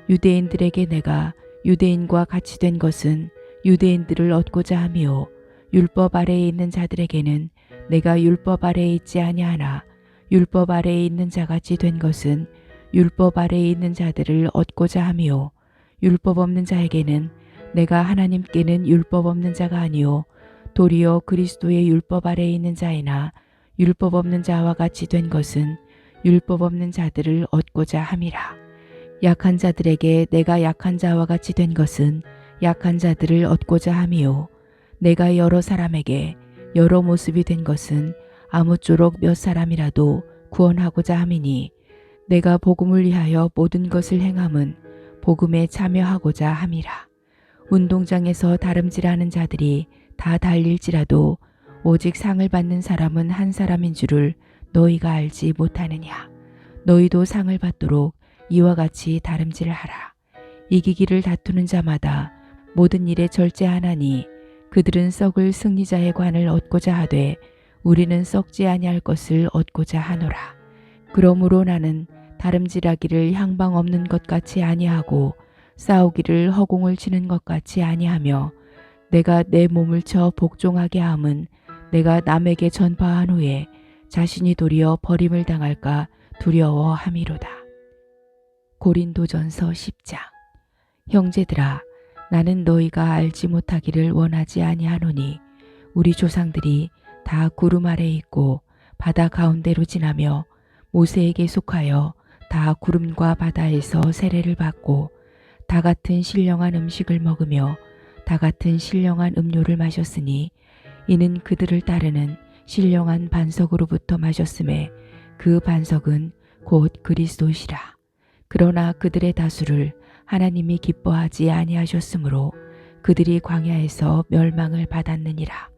유대인들에게 내가 유대인과 같이 된 것은 유대인들을 얻고자 함이요 율법 아래에 있는 자들에게는 내가 율법 아래에 있지 아니하나 율법 아래에 있는 자같이 된 것은 율법 아래에 있는 자들을 얻고자 함이요 율법 없는 자에게는 내가 하나님께는 율법 없는 자가 아니요 도리어 그리스도의 율법 아래에 있는 자이나 율법 없는 자와 같이 된 것은 율법 없는 자들을 얻고자 함이라. 약한 자들에게 내가 약한 자와 같이 된 것은 약한 자들을 얻고자 함이요 내가 여러 사람에게 여러 모습이 된 것은 아무쪼록 몇 사람이라도 구원하고자 함이니 내가 복음을 위하여 모든 것을 행함은 복음에 참여하고자 함이라. 운동장에서 다름질하는 자들이 다 달릴지라도 오직 상을 받는 사람은 한 사람인 줄을 너희가 알지 못하느냐? 너희도 상을 받도록 이와 같이 다름질하라. 이기기를 다투는 자마다 모든 일에 절제하나니 그들은 썩을 승리자의 관을 얻고자 하되 우리는 썩지 아니할 것을 얻고자 하노라. 그러므로 나는 다름질하기를 향방 없는 것 같이 아니하고 싸우기를 허공을 치는 것 같이 아니하며 내가 내 몸을 쳐 복종하게 함은 내가 남에게 전파한 후에 자신이 도리어 버림을 당할까 두려워함이로다. 고린도전서 10장. 형제들아, 나는 너희가 알지 못하기를 원하지 아니하노니 우리 조상들이 다 구름 아래에 있고 바다 가운데로 지나며 모세에게 속하여 다 구름과 바다에서 세례를 받고 다 같은 신령한 음식을 먹으며 다 같은 신령한 음료를 마셨으니 이는 그들을 따르는 신령한 반석으로부터 마셨음에 그 반석은 곧 그리스도시라. 그러나 그들의 다수를 하나님이 기뻐하지 아니하셨으므로 그들이 광야에서 멸망을 받았느니라.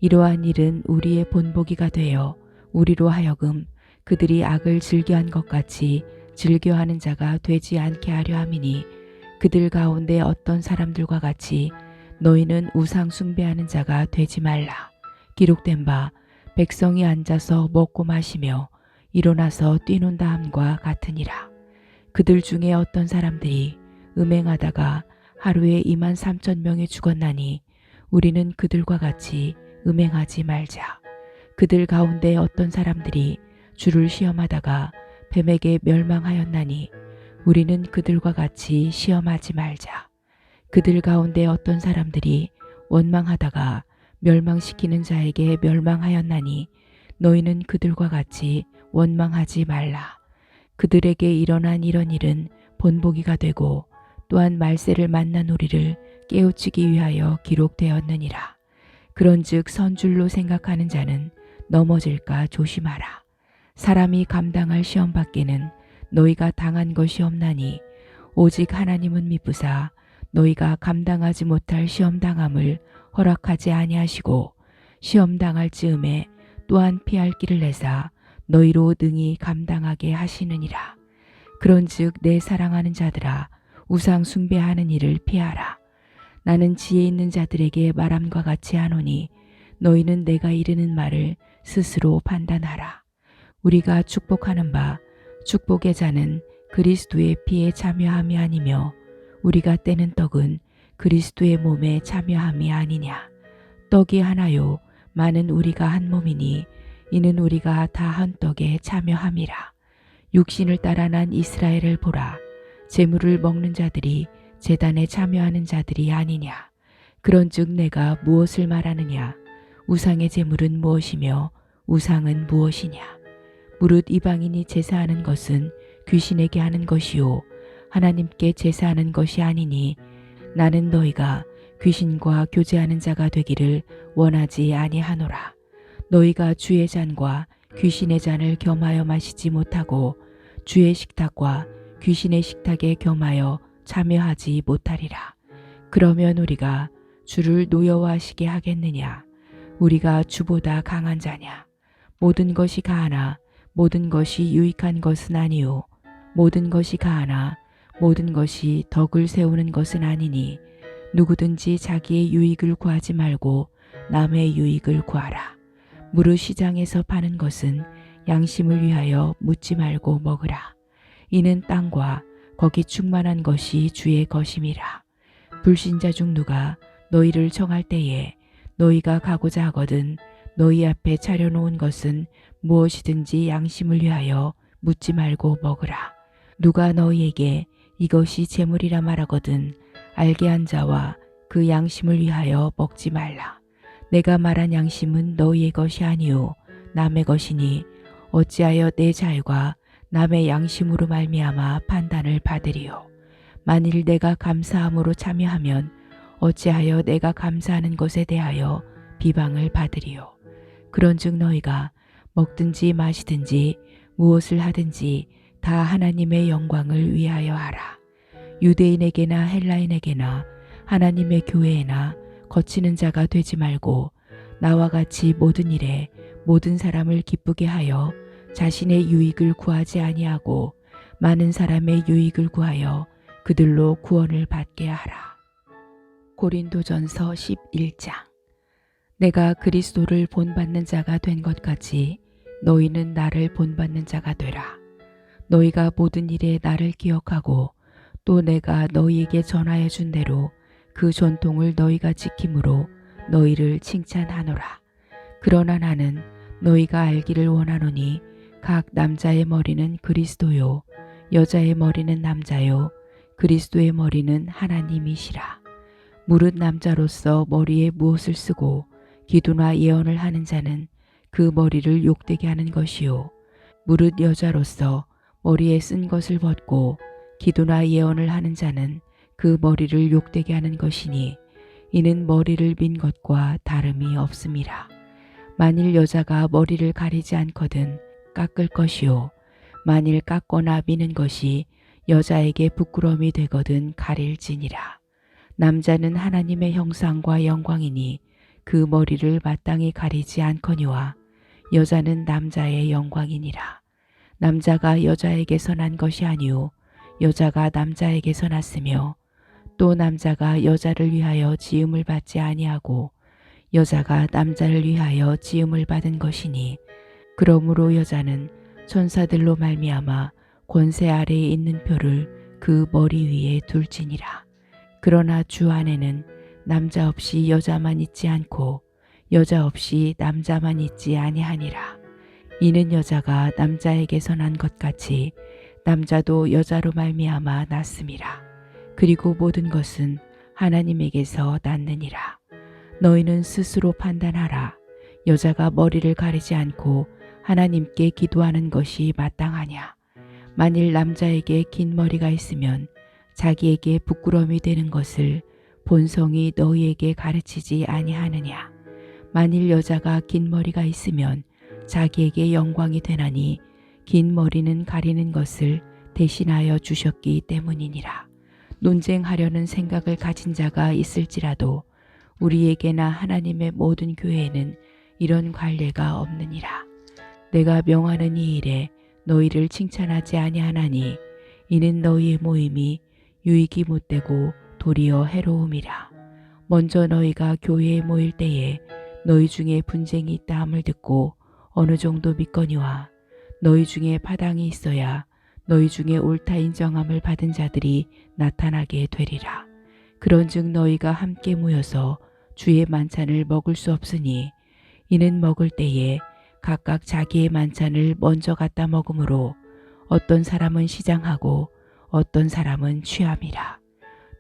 이러한 일은 우리의 본보기가 되어 우리로 하여금 그들이 악을 즐겨한 것 같이 즐겨하는 자가 되지 않게 하려 함이니 그들 가운데 어떤 사람들과 같이 너희는 우상 숭배하는 자가 되지 말라. 기록된 바 백성이 앉아서 먹고 마시며 일어나서 뛰논다 함과 같으니라. 그들 중에 어떤 사람들이 음행하다가 하루에 23,000명이 죽었나니 우리는 그들과 같이 음행하지 말자. 그들 가운데 어떤 사람들이 주를 시험하다가 뱀에게 멸망하였나니 우리는 그들과 같이 시험하지 말자. 그들 가운데 어떤 사람들이 원망하다가 멸망시키는 자에게 멸망하였나니 너희는 그들과 같이 원망하지 말라. 그들에게 일어난 이런 일은 본보기가 되고 또한 말세를 만난 우리를 깨우치기 위하여 기록되었느니라. 그런즉 선줄로 생각하는 자는 넘어질까 조심하라. 사람이 감당할 시험 밖에는 너희가 당한 것이 없나니 오직 하나님은 미쁘사 너희가 감당하지 못할 시험 당함을 허락하지 아니하시고 시험 당할 즈음에 또한 피할 길을 내사 너희로 능히 감당하게 하시느니라. 그런즉 내 사랑하는 자들아 우상 숭배하는 일을 피하라. 나는 지혜 있는 자들에게 말함과 같이 하노니 너희는 내가 이르는 말을 스스로 판단하라. 우리가 축복하는 바 축복의 자는 그리스도의 피에 참여함이 아니며 우리가 떼는 떡은 그리스도의 몸에 참여함이 아니냐. 떡이 하나요 많은 우리가 한 몸이니 이는 우리가 다 한 떡에 참여함이라. 육신을 따라 난 이스라엘을 보라. 제물을 먹는 자들이 제단에 참여하는 자들이 아니냐. 그런즉 내가 무엇을 말하느냐. 우상의 제물은 무엇이며 우상은 무엇이냐. 무릇 이방인이 제사하는 것은 귀신에게 하는 것이요 하나님께 제사하는 것이 아니니 나는 너희가 귀신과 교제하는 자가 되기를 원하지 아니하노라. 너희가 주의 잔과 귀신의 잔을 겸하여 마시지 못하고 주의 식탁과 귀신의 식탁에 겸하여 참여하지 못하리라. 그러면 우리가 주를 노여워하시게 하겠느냐. 우리가 주보다 강한 자냐. 모든 것이 가하나 모든 것이 유익한 것은 아니요 모든 것이 가하나 모든 것이 덕을 세우는 것은 아니니 누구든지 자기의 유익을 구하지 말고 남의 유익을 구하라. 무릇 시장에서 파는 것은 양심을 위하여 묻지 말고 먹으라. 이는 땅과 거기 충만한 것이 주의 것임이라. 불신자 중 누가 너희를 청할 때에 너희가 가고자 하거든 너희 앞에 차려놓은 것은 무엇이든지 양심을 위하여 묻지 말고 먹으라. 누가 너희에게 이것이 재물이라 말하거든 알게 한 자와 그 양심을 위하여 먹지 말라. 내가 말한 양심은 너희의 것이 아니요 남의 것이니 어찌하여 내 잘과 남의 양심으로 말미암아 판단을 받으리요. 만일 내가 감사함으로 참여하면 어찌하여 내가 감사하는 것에 대하여 비방을 받으리요. 그런즉 너희가 먹든지 마시든지 무엇을 하든지 다 하나님의 영광을 위하여 하라. 유대인에게나 헬라인에게나 하나님의 교회에나 거치는 자가 되지 말고 나와 같이 모든 일에 모든 사람을 기쁘게 하여 자신의 유익을 구하지 아니하고 많은 사람의 유익을 구하여 그들로 구원을 받게 하라. 고린도전서 11장. 내가 그리스도를 본받는 자가 된 것 같이 너희는 나를 본받는 자가 되라. 너희가 모든 일에 나를 기억하고 또 내가 너희에게 전하여 준 대로 그 전통을 너희가 지킴으로 너희를 칭찬하노라. 그러나 나는 너희가 알기를 원하노니 각 남자의 머리는 그리스도요 여자의 머리는 남자요 그리스도의 머리는 하나님이시라. 무릇 남자로서 머리에 무엇을 쓰고 기도나 예언을 하는 자는 그 머리를 욕되게 하는 것이요 무릇 여자로서 머리에 쓴 것을 벗고 기도나 예언을 하는 자는 그 머리를 욕되게 하는 것이니 이는 머리를 민 것과 다름이 없음이라. 만일 여자가 머리를 가리지 않거든 깎을 것이요 만일 깎거나 미는 것이 여자에게 부끄러움이 되거든 가릴지니라. 남자는 하나님의 형상과 영광이니 그 머리를 마땅히 가리지 않거니와 여자는 남자의 영광이니라. 남자가 여자에게서 난 것이 아니요 여자가 남자에게서 났으며 또 남자가 여자를 위하여 지음을 받지 아니하고 여자가 남자를 위하여 지음을 받은 것이니 그러므로 여자는 천사들로 말미암아 권세 아래에 있는 표를 그 머리 위에 둘지니라. 그러나 주 안에는 남자 없이 여자만 있지 않고 여자 없이 남자만 있지 아니하니라. 이는 여자가 남자에게서 난 것 같이 남자도 여자로 말미암아 났음이라. 그리고 모든 것은 하나님에게서 났느니라. 너희는 스스로 판단하라. 여자가 머리를 가리지 않고 하나님께 기도하는 것이 마땅하냐? 만일 남자에게 긴 머리가 있으면 자기에게 부끄러움이 되는 것을 본성이 너희에게 가르치지 아니하느냐? 만일 여자가 긴 머리가 있으면 자기에게 영광이 되나니 긴 머리는 가리는 것을 대신하여 주셨기 때문이니라. 논쟁하려는 생각을 가진 자가 있을지라도 우리에게나 하나님의 모든 교회에는 이런 관례가 없느니라. 내가 명하는 이 일에 너희를 칭찬하지 아니하나니 이는 너희의 모임이 유익이 못되고 도리어 해로움이라. 먼저 너희가 교회에 모일 때에 너희 중에 분쟁이 있다 함을 듣고 어느 정도 믿거니와 너희 중에 파당이 있어야 너희 중에 옳다 인정함을 받은 자들이 나타나게 되리라. 그런즉 너희가 함께 모여서 주의 만찬을 먹을 수 없으니 이는 먹을 때에 각각 자기의 만찬을 먼저 갖다 먹으므로 어떤 사람은 시장하고 어떤 사람은 취함이라.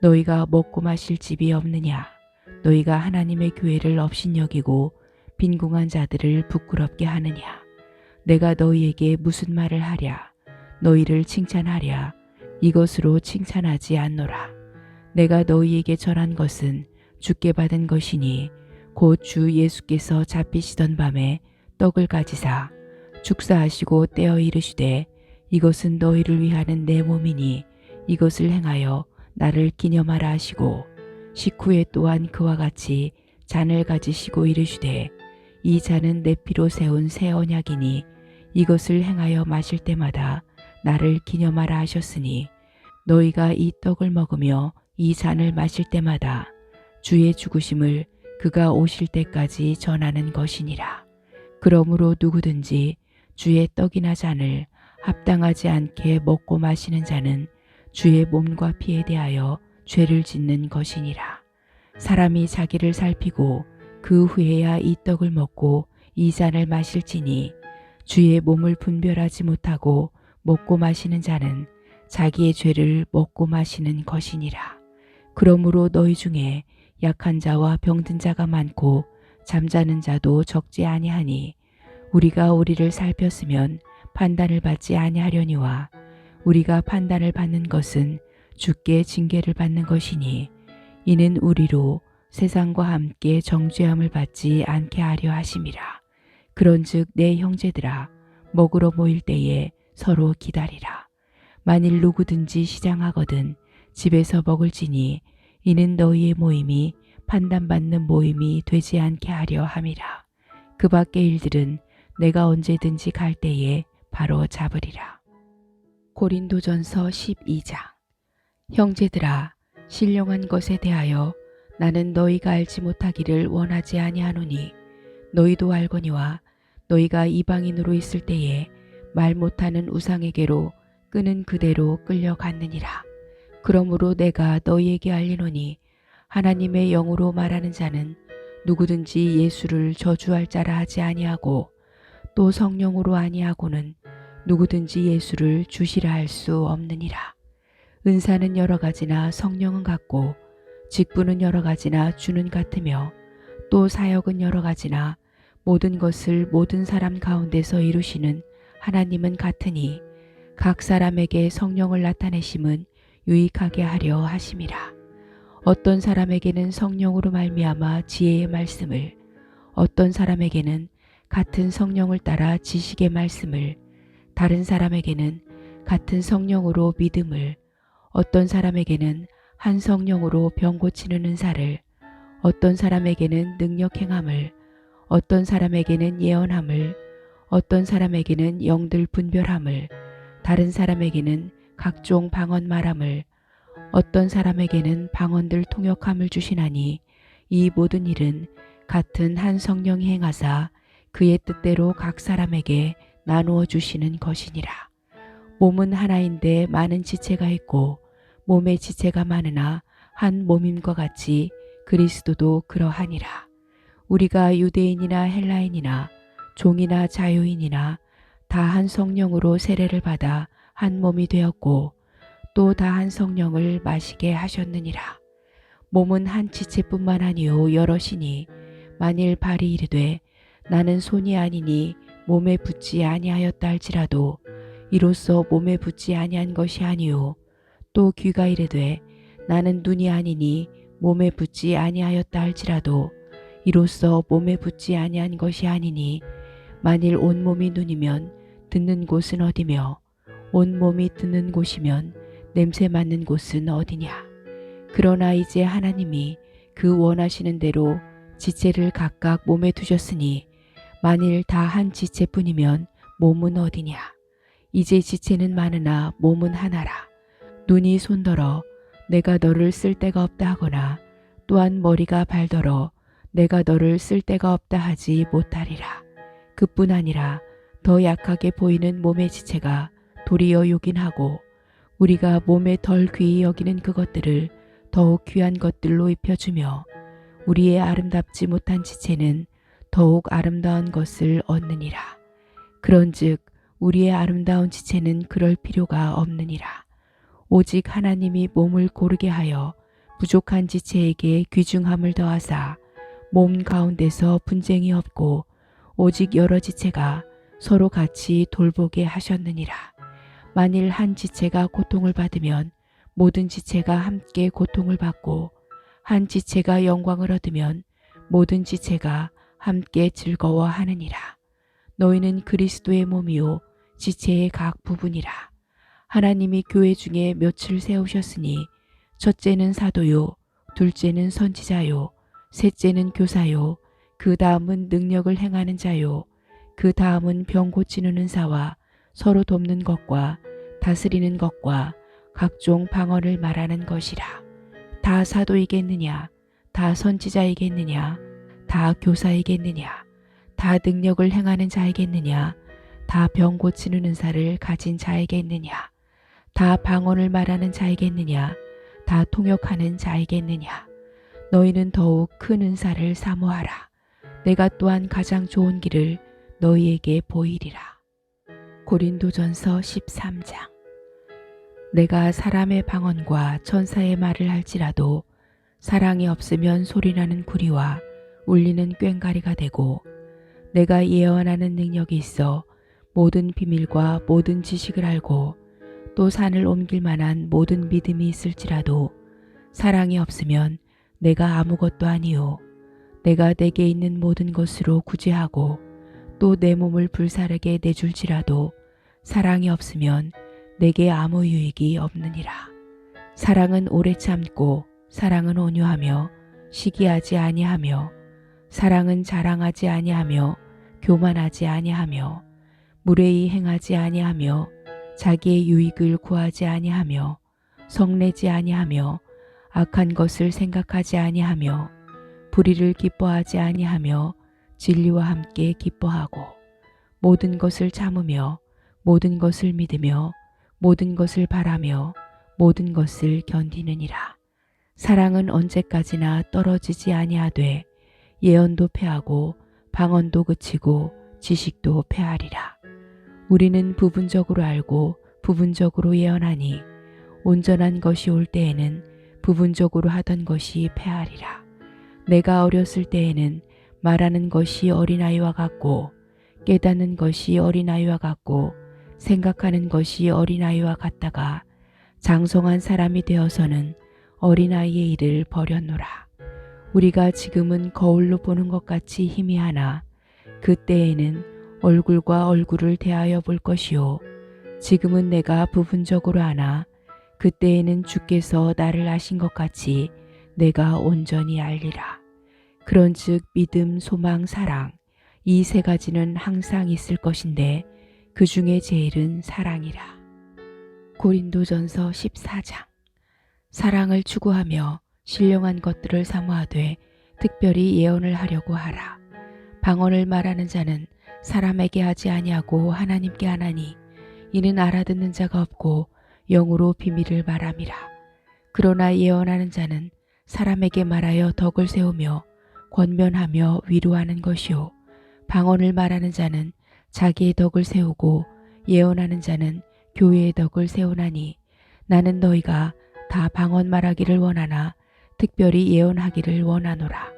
너희가 먹고 마실 집이 없느냐? 너희가 하나님의 교회를 업신여기고 빈궁한 자들을 부끄럽게 하느냐? 내가 너희에게 무슨 말을 하랴? 너희를 칭찬하랴? 이것으로 칭찬하지 않노라. 내가 너희에게 전한 것은 주께 받은 것이니 곧 주 예수께서 잡히시던 밤에 떡을 가지사 축사하시고 떼어 이르시되 이것은 너희를 위하는 내 몸이니 이것을 행하여 나를 기념하라 하시고 식후에 또한 그와 같이 잔을 가지시고 이르시되 이 잔은 내 피로 세운 새 언약이니 이것을 행하여 마실 때마다 나를 기념하라 하셨으니 너희가 이 떡을 먹으며 이 잔을 마실 때마다 주의 죽으심을 그가 오실 때까지 전하는 것이니라. 그러므로 누구든지 주의 떡이나 잔을 합당하지 않게 먹고 마시는 자는 주의 몸과 피에 대하여 죄를 짓는 것이니라. 사람이 자기를 살피고 그 후에야 이 떡을 먹고 이 잔을 마실지니 주의 몸을 분별하지 못하고 먹고 마시는 자는 자기의 죄를 먹고 마시는 것이니라. 그러므로 너희 중에 약한 자와 병든 자가 많고 잠자는 자도 적지 아니하니 우리가 우리를 살폈으면 판단을 받지 아니하려니와 우리가 판단을 받는 것은 주께 징계를 받는 것이니 이는 우리로 세상과 함께 정죄함을 받지 않게 하려 하심이라. 그런즉 내 형제들아 먹으러 모일 때에 서로 기다리라. 만일 누구든지 시장하거든 집에서 먹을지니 이는 너희의 모임이 판단받는 모임이 되지 않게 하려 함이라. 그 밖의 일들은 내가 언제든지 갈 때에 바로 잡으리라. 고린도전서 12장. 형제들아 신령한 것에 대하여 나는 너희가 알지 못하기를 원하지 아니하노니 너희도 알거니와 너희가 이방인으로 있을 때에 말 못하는 우상에게로 끄는 그대로 끌려갔느니라. 그러므로 내가 너희에게 알리노니 하나님의 영으로 말하는 자는 누구든지 예수를 저주할 자라 하지 아니하고 또 성령으로 아니하고는 누구든지 예수를 주시라 할 수 없느니라. 은사는 여러 가지나 성령은 같고 직분은 여러 가지나 주는 같으며 또 사역은 여러 가지나 모든 것을 모든 사람 가운데서 이루시는 하나님은 같으니 각 사람에게 성령을 나타내심은 유익하게 하려 하심이라. 어떤 사람에게는 성령으로 말미암아 지혜의 말씀을, 어떤 사람에게는 같은 성령을 따라 지식의 말씀을, 다른 사람에게는 같은 성령으로 믿음을, 어떤 사람에게는 한 성령으로 병 고치는 은사를, 어떤 사람에게는 능력 행함을, 어떤 사람에게는 예언함을, 어떤 사람에게는 영들 분별함을, 다른 사람에게는 각종 방언 말함을, 어떤 사람에게는 방언들 통역함을 주시나니 이 모든 일은 같은 한 성령이 행하사 그의 뜻대로 각 사람에게 나누어 주시는 것이니라. 몸은 하나인데 많은 지체가 있고 몸의 지체가 많으나 한 몸임과 같이 그리스도도 그러하니라. 우리가 유대인이나 헬라인이나 종이나 자유인이나 다 한 성령으로 세례를 받아 한 몸이 되었고 또 다 한 성령을 마시게 하셨느니라. 몸은 한 지체뿐만 아니요 여럿이니 만일 발이 이르되 나는 손이 아니니 몸에 붙지 아니하였다 할지라도 이로써 몸에 붙지 아니한 것이 아니요 또 귀가 이르되 나는 눈이 아니니 몸에 붙지 아니하였다 할지라도 이로써 몸에 붙지 아니한 것이 아니니 만일 온몸이 눈이면 듣는 곳은 어디며 온몸이 듣는 곳이면 냄새 맡는 곳은 어디냐. 그러나 이제 하나님이 그 원하시는 대로 지체를 각각 몸에 두셨으니 만일 다 한 지체뿐이면 몸은 어디냐. 이제 지체는 많으나 몸은 하나라. 눈이 손더러 내가 너를 쓸 데가 없다 하거나 또한 머리가 발더러 내가 너를 쓸 데가 없다 하지 못하리라. 그뿐 아니라 더 약하게 보이는 몸의 지체가 도리어 요긴하고 우리가 몸에 덜 귀히 여기는 그것들을 더욱 귀한 것들로 입혀주며 우리의 아름답지 못한 지체는 더욱 아름다운 것을 얻느니라. 그런즉 우리의 아름다운 지체는 그럴 필요가 없느니라. 오직 하나님이 몸을 고르게 하여 부족한 지체에게 귀중함을 더하사 몸 가운데서 분쟁이 없고 오직 여러 지체가 서로 같이 돌보게 하셨느니라. 만일 한 지체가 고통을 받으면 모든 지체가 함께 고통을 받고 한 지체가 영광을 얻으면 모든 지체가 함께 즐거워하느니라. 너희는 그리스도의 몸이요 지체의 각 부분이라. 하나님이 교회 중에 몇을 세우셨으니 첫째는 사도요 둘째는 선지자요 셋째는 교사요 그 다음은 능력을 행하는 자요 그 다음은 병 고치는 은사와 서로 돕는 것과 다스리는 것과 각종 방언을 말하는 것이라. 다 사도이겠느냐 다 선지자이겠느냐 다 교사이겠느냐 다 능력을 행하는 자이겠느냐 다 병 고치는 은사를 가진 자이겠느냐 다 방언을 말하는 자이겠느냐 다 통역하는 자이겠느냐. 너희는 더욱 큰 은사를 사모하라. 내가 또한 가장 좋은 길을 너희에게 보이리라. 고린도전서 13장. 내가 사람의 방언과 천사의 말을 할지라도 사랑이 없으면 소리나는 구리와 울리는 꽹과리가 되고 내가 예언하는 능력이 있어 모든 비밀과 모든 지식을 알고 또 산을 옮길 만한 모든 믿음이 있을지라도 사랑이 없으면 내가 아무것도 아니요 내가 내게 있는 모든 것으로 구제하고 또 내 몸을 불사르게 내줄지라도 사랑이 없으면 내게 아무 유익이 없느니라. 사랑은 오래 참고 사랑은 온유하며 시기하지 아니하며 사랑은 자랑하지 아니하며 교만하지 아니하며 무례히 행하지 아니하며 자기의 유익을 구하지 아니하며 성내지 아니하며 악한 것을 생각하지 아니하며 불의를 기뻐하지 아니하며 진리와 함께 기뻐하고 모든 것을 참으며 모든 것을 믿으며 모든 것을 바라며 모든 것을 견디느니라. 사랑은 언제까지나 떨어지지 아니하되 예언도 패하고 방언도 그치고 지식도 패하리라. 우리는 부분적으로 알고 부분적으로 예언하니 온전한 것이 올 때에는 부분적으로 하던 것이 패하리라. 내가 어렸을 때에는 말하는 것이 어린아이와 같고 깨닫는 것이 어린아이와 같고 생각하는 것이 어린아이와 같다가 장성한 사람이 되어서는 어린아이의 일을 버렸노라. 우리가 지금은 거울로 보는 것 같이 희미하나 그때에는 얼굴과 얼굴을 대하여 볼 것이요 지금은 내가 부분적으로 아나 그때에는 주께서 나를 아신 것 같이 내가 온전히 알리라. 그런즉 믿음, 소망, 사랑 이 세 가지는 항상 있을 것인데 그 중에 제일은 사랑이라. 고린도전서 14장. 사랑을 추구하며 신령한 것들을 사모하되 특별히 예언을 하려고 하라. 방언을 말하는 자는 사람에게 하지 아니하고 하나님께 하나니 이는 알아듣는 자가 없고 영으로 비밀을 말함이라. 그러나 예언하는 자는 사람에게 말하여 덕을 세우며 권면하며 위로하는 것이요 방언을 말하는 자는 자기의 덕을 세우고 예언하는 자는 교회의 덕을 세우나니 나는 너희가 다 방언 말하기를 원하나 특별히 예언하기를 원하노라.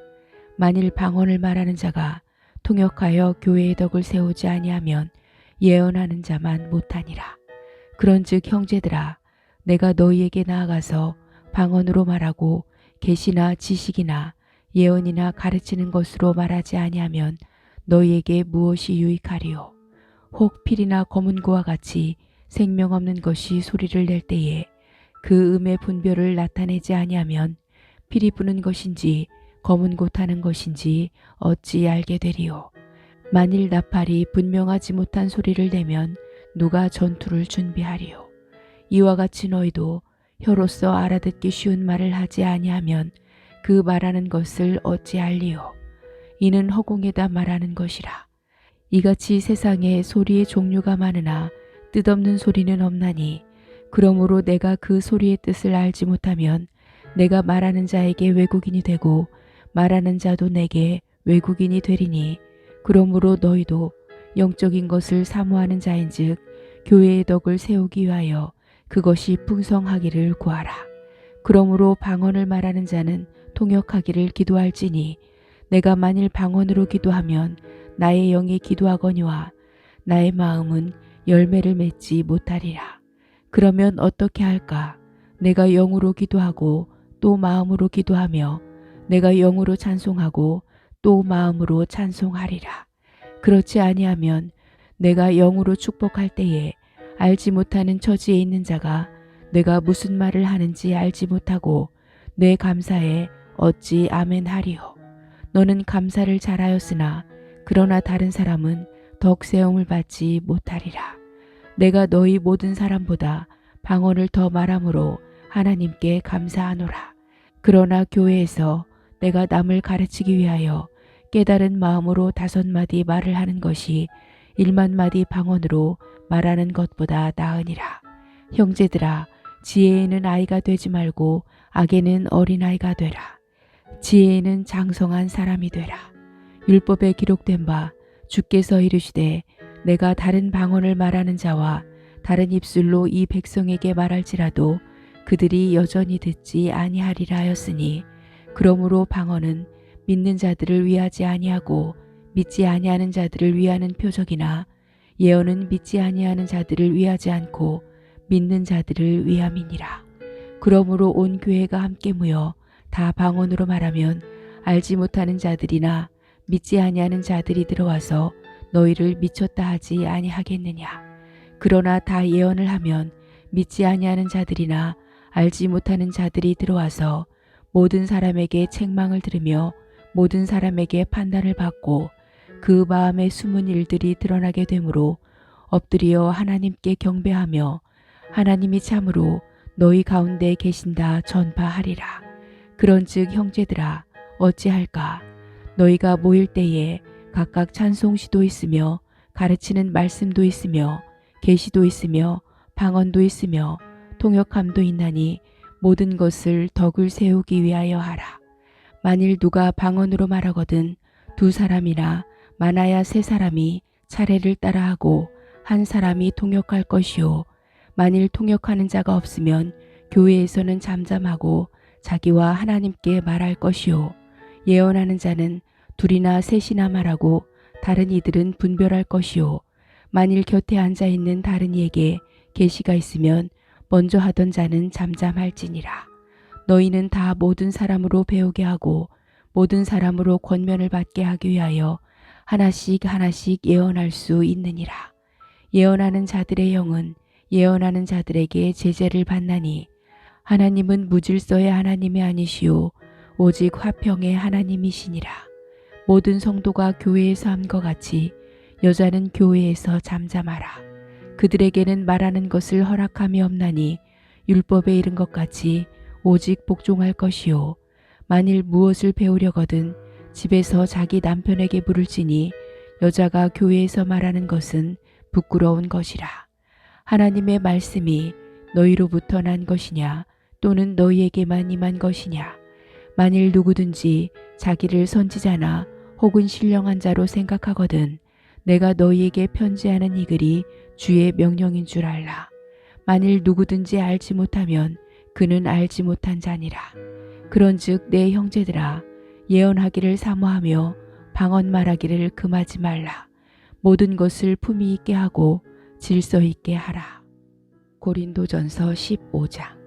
만일 방언을 말하는 자가 통역하여 교회의 덕을 세우지 아니하면 예언하는 자만 못하니라. 그런즉 형제들아, 내가 너희에게 나아가서 방언으로 말하고 계시나 지식이나 예언이나 가르치는 것으로 말하지 아니하면 너희에게 무엇이 유익하리요? 혹 필이나 검은고와 같이 생명 없는 것이 소리를 낼 때에 그 음의 분별을 나타내지 아니하면 필이 부는 것인지 검은고 타는 것인지 어찌 알게 되리요? 만일 나팔이 분명하지 못한 소리를 내면 누가 전투를 준비하리요? 이와 같이 너희도 혀로서 알아듣기 쉬운 말을 하지 아니하면 그 말하는 것을 어찌 알리요? 이는 허공에다 말하는 것이라. 이같이 세상에 소리의 종류가 많으나 뜻없는 소리는 없나니 그러므로 내가 그 소리의 뜻을 알지 못하면 내가 말하는 자에게 외국인이 되고 말하는 자도 내게 외국인이 되리니 그러므로 너희도 영적인 것을 사모하는 자인즉 교회의 덕을 세우기 위하여 그것이 풍성하기를 구하라. 그러므로 방언을 말하는 자는 통역하기를 기도할지니 내가 만일 방언으로 기도하면 나의 영이 기도하거니와 나의 마음은 열매를 맺지 못하리라. 그러면 어떻게 할까? 내가 영으로 기도하고 또 마음으로 기도하며 내가 영으로 찬송하고 또 마음으로 찬송하리라. 그렇지 아니하면 내가 영으로 축복할 때에 알지 못하는 처지에 있는 자가 내가 무슨 말을 하는지 알지 못하고 내 감사에 어찌 아멘 하리요? 너는 감사를 잘하였으나 그러나 다른 사람은 덕 세움을 받지 못하리라. 내가 너희 모든 사람보다 방언을 더 말함으로 하나님께 감사하노라. 그러나 교회에서 내가 남을 가르치기 위하여 깨달은 마음으로 5마디 말을 하는 것이 1만마디 방언으로 말하는 것보다 나으니라. 형제들아, 지혜에는 아이가 되지 말고 악에는 어린아이가 되라. 지혜에는 장성한 사람이 되라. 율법에 기록된 바 주께서 이르시되 내가 다른 방언을 말하는 자와 다른 입술로 이 백성에게 말할지라도 그들이 여전히 듣지 아니하리라 하였으니 그러므로 방언은 믿는 자들을 위하지 아니하고 믿지 아니하는 자들을 위하는 표적이나 예언은 믿지 아니하는 자들을 위하지 않고 믿는 자들을 위함이니라. 그러므로 온 교회가 함께 모여 다 방언으로 말하면 알지 못하는 자들이나 믿지 아니하는 자들이 들어와서 너희를 미쳤다 하지 아니하겠느냐. 그러나 다 예언을 하면 믿지 아니하는 자들이나 알지 못하는 자들이 들어와서 모든 사람에게 책망을 들으며 모든 사람에게 판단을 받고 그 마음의 숨은 일들이 드러나게 되므로 엎드려 하나님께 경배하며 하나님이 참으로 너희 가운데 계신다 전파하리라. 그런즉 형제들아, 어찌할까? 너희가 모일 때에 각각 찬송시도 있으며 가르치는 말씀도 있으며 계시도 있으며 방언도 있으며 통역함도 있나니 모든 것을 덕을 세우기 위하여 하라. 만일 누가 방언으로 말하거든 2사람이나 많아야 3사람이 차례를 따라하고 한 사람이 통역할 것이요. 만일 통역하는 자가 없으면 교회에서는 잠잠하고 자기와 하나님께 말할 것이요. 예언하는 자는 2이나 3이나 말하고 다른 이들은 분별할 것이요. 만일 곁에 앉아있는 다른 이에게 계시가 있으면 먼저 하던 자는 잠잠할지니라. 너희는 다 모든 사람으로 배우게 하고 모든 사람으로 권면을 받게 하기 위하여 하나씩 하나씩 예언할 수 있느니라. 예언하는 자들의 영은 예언하는 자들에게 제재를 받나니 하나님은 무질서의 하나님이 아니시오 오직 화평의 하나님이시니라. 모든 성도가 교회에서 함과 같이 여자는 교회에서 잠잠하라. 그들에게는 말하는 것을 허락함이 없나니 율법에 이른 것 같이 오직 복종할 것이요. 만일 무엇을 배우려거든 집에서 자기 남편에게 물을지니 여자가 교회에서 말하는 것은 부끄러운 것이라. 하나님의 말씀이 너희로부터 난 것이냐 또는 너희에게만 임한 것이냐. 만일 누구든지 자기를 선지자나 혹은 신령한 자로 생각하거든 내가 너희에게 편지하는 이 글이 주의 명령인 줄 알라. 만일 누구든지 알지 못하면 그는 알지 못한 자니라. 그런즉 내 형제들아 예언하기를 사모하며 방언 말하기를 금하지 말라. 모든 것을 품위 있게 하고 질서 있게 하라. 고린도전서 15장.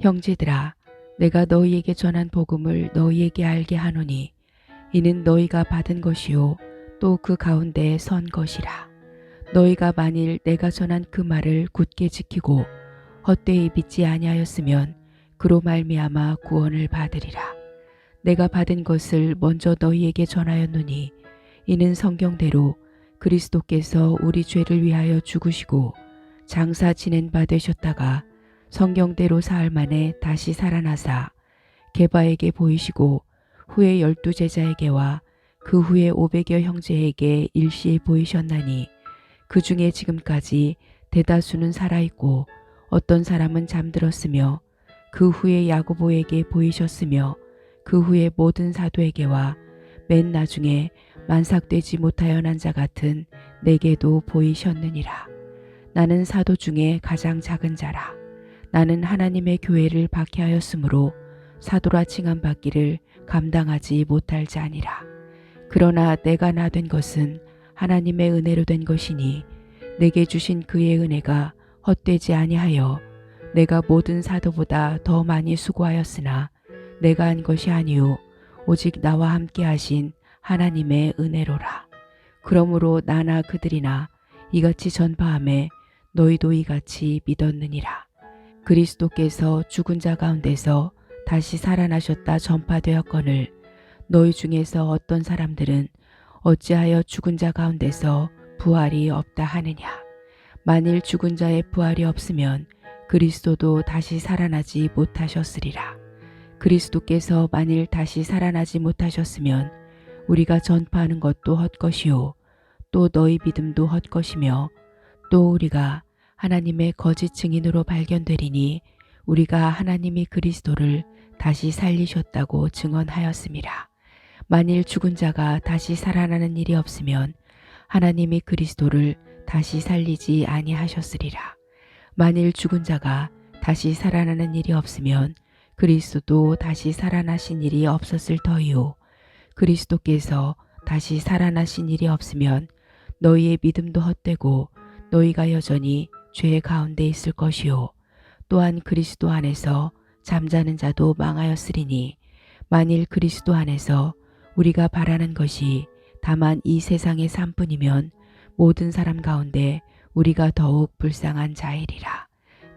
형제들아 내가 너희에게 전한 복음을 너희에게 알게 하노니 이는 너희가 받은 것이요 또 그 가운데 선 것이라. 너희가 만일 내가 전한 그 말을 굳게 지키고 헛되이 믿지 아니하였으면 그로 말미암아 구원을 받으리라. 내가 받은 것을 먼저 너희에게 전하였노니 이는 성경대로 그리스도께서 우리 죄를 위하여 죽으시고 장사 지낸 바 되셨다가 성경대로 사흘 만에 다시 살아나사 게바에게 보이시고 후에 12 제자에게와 그 후에 500여 형제에게 일시에 보이셨나니 그 중에 지금까지 대다수는 살아있고 어떤 사람은 잠들었으며 그 후에 야고보에게 보이셨으며 그 후에 모든 사도에게와 맨 나중에 만삭되지 못하여 난 자 같은 내게도 보이셨느니라. 나는 사도 중에 가장 작은 자라. 나는 하나님의 교회를 박해하였으므로 사도라 칭함받기를 감당하지 못할 자니라. 그러나 내가 나 된 것은 하나님의 은혜로 된 것이니 내게 주신 그의 은혜가 헛되지 아니하여 내가 모든 사도보다 더 많이 수고하였으나 내가 한 것이 아니요 오직 나와 함께 하신 하나님의 은혜로라. 그러므로 나나 그들이나 이같이 전파함에 너희도 이같이 믿었느니라. 그리스도께서 죽은 자 가운데서 다시 살아나셨다 전파되었거늘 너희 중에서 어떤 사람들은 어찌하여 죽은 자 가운데서 부활이 없다 하느냐. 만일 죽은 자의 부활이 없으면 그리스도도 다시 살아나지 못하셨으리라. 그리스도께서 만일 다시 살아나지 못하셨으면 우리가 전파하는 것도 헛것이요 또 너희 믿음도 헛것이며 또 우리가 하나님의 거짓 증인으로 발견되리니 우리가 하나님이 그리스도를 다시 살리셨다고 증언하였음이라. 만일 죽은 자가 다시 살아나는 일이 없으면 하나님이 그리스도를 다시 살리지 아니하셨으리라. 만일 죽은 자가 다시 살아나는 일이 없으면 그리스도도 다시 살아나신 일이 없었을 터이요. 그리스도께서 다시 살아나신 일이 없으면 너희의 믿음도 헛되고 너희가 여전히 죄 가운데 있을 것이요. 또한 그리스도 안에서 잠자는 자도 망하였으리니 만일 그리스도 안에서 우리가 바라는 것이 다만 이 세상의 삶뿐이면 모든 사람 가운데 우리가 더욱 불쌍한 자이리라.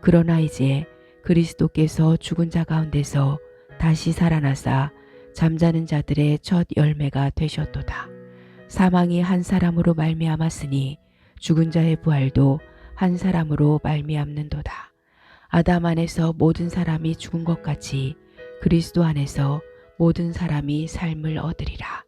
그러나 이제 그리스도께서 죽은 자 가운데서 다시 살아나사 잠자는 자들의 첫 열매가 되셨도다. 사망이 한 사람으로 말미암았으니 죽은 자의 부활도 한 사람으로 말미암는도다. 아담 안에서 모든 사람이 죽은 것 같이 그리스도 안에서 모든 사람이 삶을 얻으리라.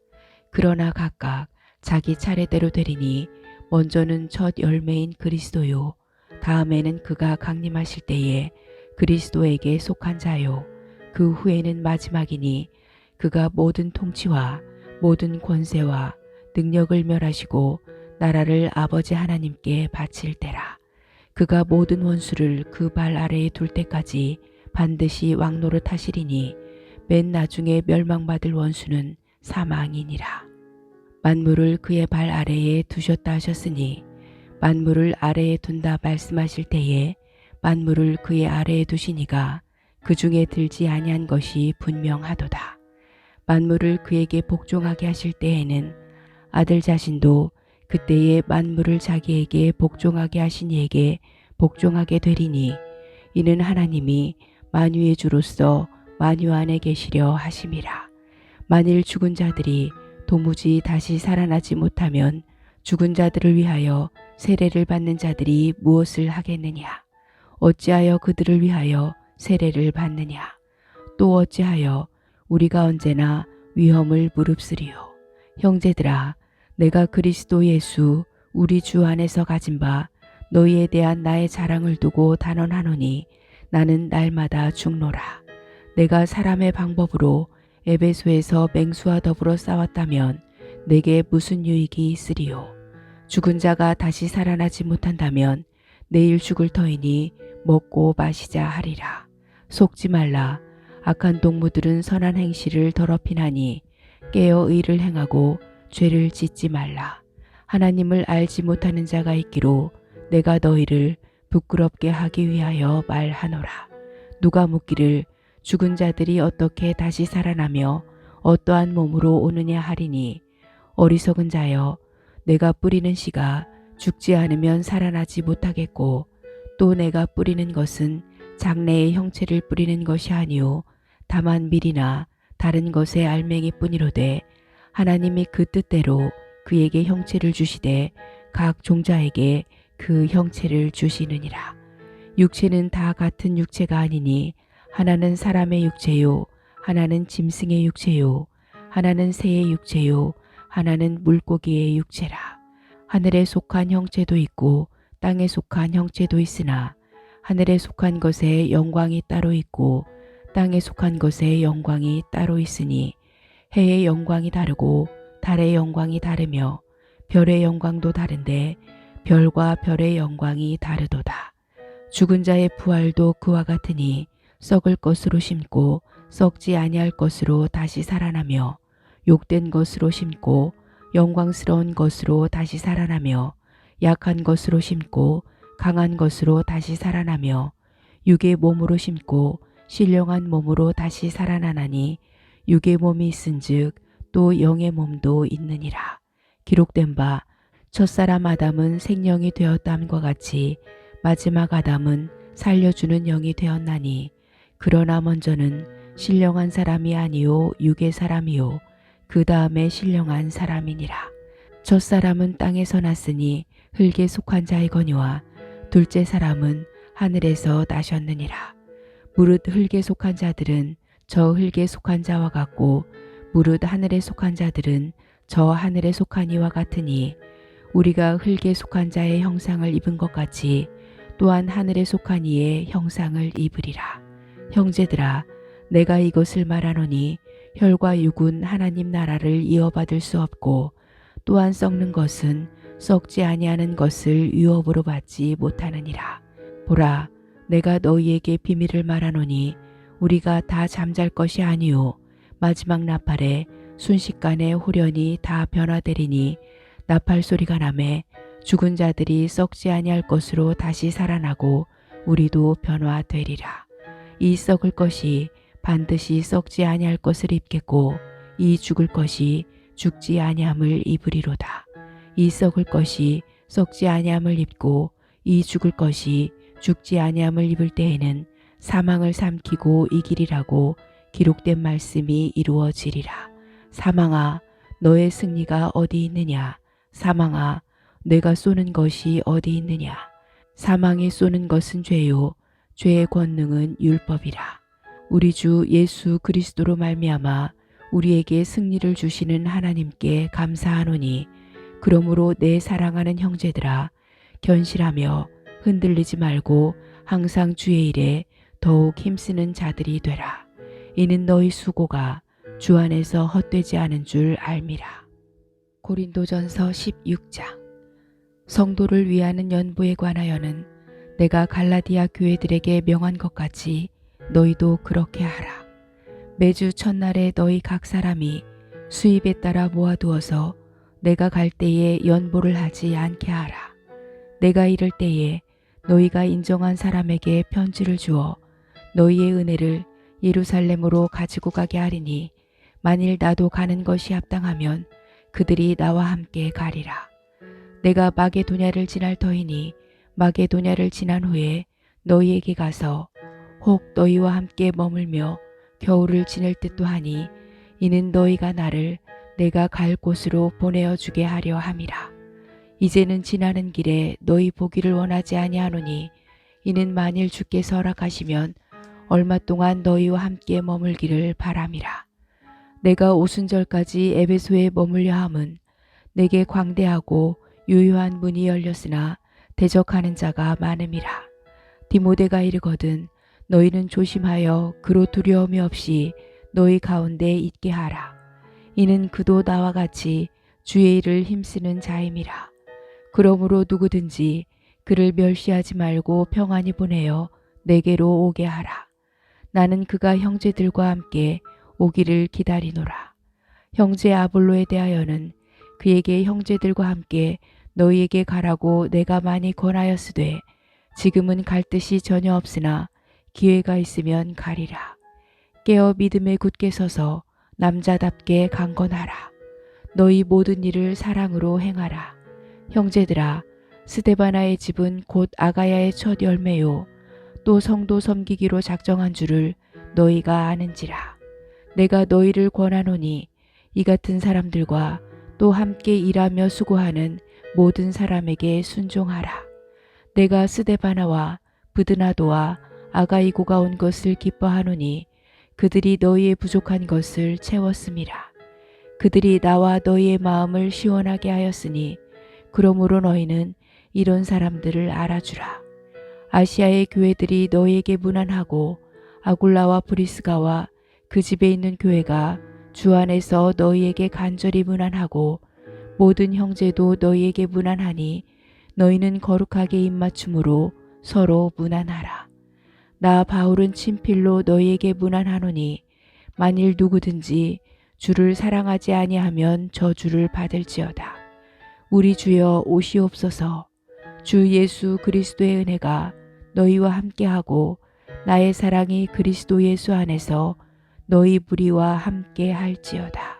그러나 각각 자기 차례대로 되리니 먼저는 첫 열매인 그리스도요 다음에는 그가 강림하실 때에 그리스도에게 속한 자요 그 후에는 마지막이니 그가 모든 통치와 모든 권세와 능력을 멸하시고 나라를 아버지 하나님께 바칠 때라. 그가 모든 원수를 그 발 아래에 둘 때까지 반드시 왕노릇 하시리니 맨 나중에 멸망받을 원수는 사망이니라. 만물을 그의 발 아래에 두셨다 하셨으니 만물을 아래에 둔다 말씀하실 때에 만물을 그의 아래에 두시니가 그 중에 들지 아니한 것이 분명하도다. 만물을 그에게 복종하게 하실 때에는 아들 자신도 그때에 만물을 자기에게 복종하게 하신 이에게 복종하게 되리니 이는 하나님이 만유의 주로서 만유 안에 계시려 하심이라. 만일 죽은 자들이 도무지 다시 살아나지 못하면 죽은 자들을 위하여 세례를 받는 자들이 무엇을 하겠느냐? 어찌하여 그들을 위하여 세례를 받느냐? 또 어찌하여 우리가 언제나 위험을 무릅쓰리요? 형제들아, 내가 그리스도 예수 우리 주 안에서 가진 바 너희에 대한 나의 자랑을 두고 단언하노니 나는 날마다 죽노라. 내가 사람의 방법으로 에베소에서 맹수와 더불어 싸웠다면 내게 무슨 유익이 있으리요? 죽은 자가 다시 살아나지 못한다면 내일 죽을 터이니 먹고 마시자 하리라. 속지 말라. 악한 동무들은 선한 행실을 더럽히나니 깨어 의를 행하고 죄를 짓지 말라. 하나님을 알지 못하는 자가 있기로 내가 너희를 부끄럽게 하기 위하여 말하노라. 누가 묻기를 죽은 자들이 어떻게 다시 살아나며 어떠한 몸으로 오느냐 하리니, 어리석은 자여, 내가 뿌리는 씨가 죽지 않으면 살아나지 못하겠고 또 내가 뿌리는 것은 장래의 형체를 뿌리는 것이 아니요 다만 밀이나 다른 것의 알맹이뿐이로되, 하나님이 그 뜻대로 그에게 형체를 주시되 각 종자에게 그 형체를 주시느니라. 육체는 다 같은 육체가 아니니 하나는 사람의 육체요, 하나는 짐승의 육체요, 하나는 새의 육체요, 하나는 물고기의 육체라. 하늘에 속한 형체도 있고 땅에 속한 형체도 있으나 하늘에 속한 것에 영광이 따로 있고 땅에 속한 것에 영광이 따로 있으니, 해의 영광이 다르고 달의 영광이 다르며 별의 영광도 다른데 별과 별의 영광이 다르도다. 죽은 자의 부활도 그와 같으니 썩을 것으로 심고 썩지 아니할 것으로 다시 살아나며, 욕된 것으로 심고 영광스러운 것으로 다시 살아나며, 약한 것으로 심고 강한 것으로 다시 살아나며, 육의 몸으로 심고 신령한 몸으로 다시 살아나나니, 육의 몸이 있은즉 또 영의 몸도 있느니라. 기록된 바 첫사람 아담은 생령이 되었다함과 같이 마지막 아담은 살려주는 영이 되었나니, 그러나 먼저는 신령한 사람이 아니요 육의 사람이요 그 다음에 신령한 사람이니라. 첫사람은 땅에서 났으니 흙에 속한 자이거니와 둘째 사람은 하늘에서 나셨느니라. 무릇 흙에 속한 자들은 저 흙에 속한 자와 같고 무릇 하늘에 속한 자들은 저 하늘에 속한 이와 같으니, 우리가 흙에 속한 자의 형상을 입은 것 같이 또한 하늘에 속한 이의 형상을 입으리라. 형제들아, 내가 이것을 말하노니 혈과 육은 하나님 나라를 이어받을 수 없고 또한 썩는 것은 썩지 아니하는 것을 유업으로 받지 못하느니라. 보라, 내가 너희에게 비밀을 말하노니 우리가 다 잠잘 것이 아니요 마지막 나팔에 순식간에 홀연히 다 변화되리니, 나팔 소리가 나매 죽은 자들이 썩지 아니할 것으로 다시 살아나고 우리도 변화되리라. 이 썩을 것이 반드시 썩지 아니할 것을 입겠고 이 죽을 것이 죽지 아니함을 입으리로다. 이 썩을 것이 썩지 아니함을 입고 이 죽을 것이 죽지 아니함을 입을 때에는 사망을 삼키고 이기리라고 기록된 말씀이 이루어지리라. 사망아, 너의 승리가 어디 있느냐? 사망아, 내가 쏘는 것이 어디 있느냐? 사망이 쏘는 것은 죄요, 죄의 권능은 율법이라. 우리 주 예수 그리스도로 말미암아 우리에게 승리를 주시는 하나님께 감사하노니, 그러므로 내 사랑하는 형제들아, 견실하며 흔들리지 말고 항상 주의 일에 더욱 힘쓰는 자들이 되라. 이는 너희 수고가 주 안에서 헛되지 않은 줄 알미라. 고린도전서 16장. 성도를 위하는 연보에 관하여는 내가 갈라디아 교회들에게 명한 것 같이 너희도 그렇게 하라. 매주 첫날에 너희 각 사람이 수입에 따라 모아두어서 내가 갈 때에 연보를 하지 않게 하라. 내가 이를 때에 너희가 인정한 사람에게 편지를 주어 너희의 은혜를 예루살렘으로 가지고 가게 하리니, 만일 나도 가는 것이 합당하면 그들이 나와 함께 가리라. 내가 마게도냐를 지날 터이니 마게도냐를 지난 후에 너희에게 가서 혹 너희와 함께 머물며 겨울을 지낼 듯도 하니, 이는 너희가 나를 내가 갈 곳으로 보내어 주게 하려 함이라. 이제는 지나는 길에 너희 보기를 원하지 아니하노니, 이는 만일 주께서 허락하시면 얼마 동안 너희와 함께 머물기를 바람이라. 내가 오순절까지 에베소에 머물려 함은 내게 광대하고 유효한 문이 열렸으나 대적하는 자가 많음이라. 디모데가 이르거든 너희는 조심하여 그로 두려움이 없이 너희 가운데 있게 하라. 이는 그도 나와 같이 주의 일을 힘쓰는 자임이라. 그러므로 누구든지 그를 멸시하지 말고 평안히 보내어 내게로 오게 하라. 나는 그가 형제들과 함께 오기를 기다리노라. 형제 아볼로에 대하여는 그에게 형제들과 함께 너희에게 가라고 내가 많이 권하였으되 지금은 갈 뜻이 전혀 없으나 기회가 있으면 가리라. 깨어 믿음에 굳게 서서 남자답게 강건하라. 너희 모든 일을 사랑으로 행하라. 형제들아, 스데바나의 집은 곧 아가야의 첫 열매요 또 성도 섬기기로 작정한 줄을 너희가 아는지라. 내가 너희를 권하노니 이 같은 사람들과 또 함께 일하며 수고하는 모든 사람에게 순종하라. 내가 스데바나와 브드나도와 아가이고가 온 것을 기뻐하노니 그들이 너희의 부족한 것을 채웠음이라. 그들이 나와 너희의 마음을 시원하게 하였으니 그러므로 너희는 이런 사람들을 알아주라. 아시아의 교회들이 너희에게 문안하고 아굴라와 브리스가와 그 집에 있는 교회가 주 안에서 너희에게 간절히 문안하고 모든 형제도 너희에게 문안하니 너희는 거룩하게 입맞춤으로 서로 문안하라. 나 바울은 친필로 너희에게 문안하노니 만일 누구든지 주를 사랑하지 아니하면 저주를 받을지어다. 우리 주여 오시옵소서. 주 예수 그리스도의 은혜가 너희와 함께하고 나의 사랑이 그리스도 예수 안에서 너희 무리와 함께 할지어다.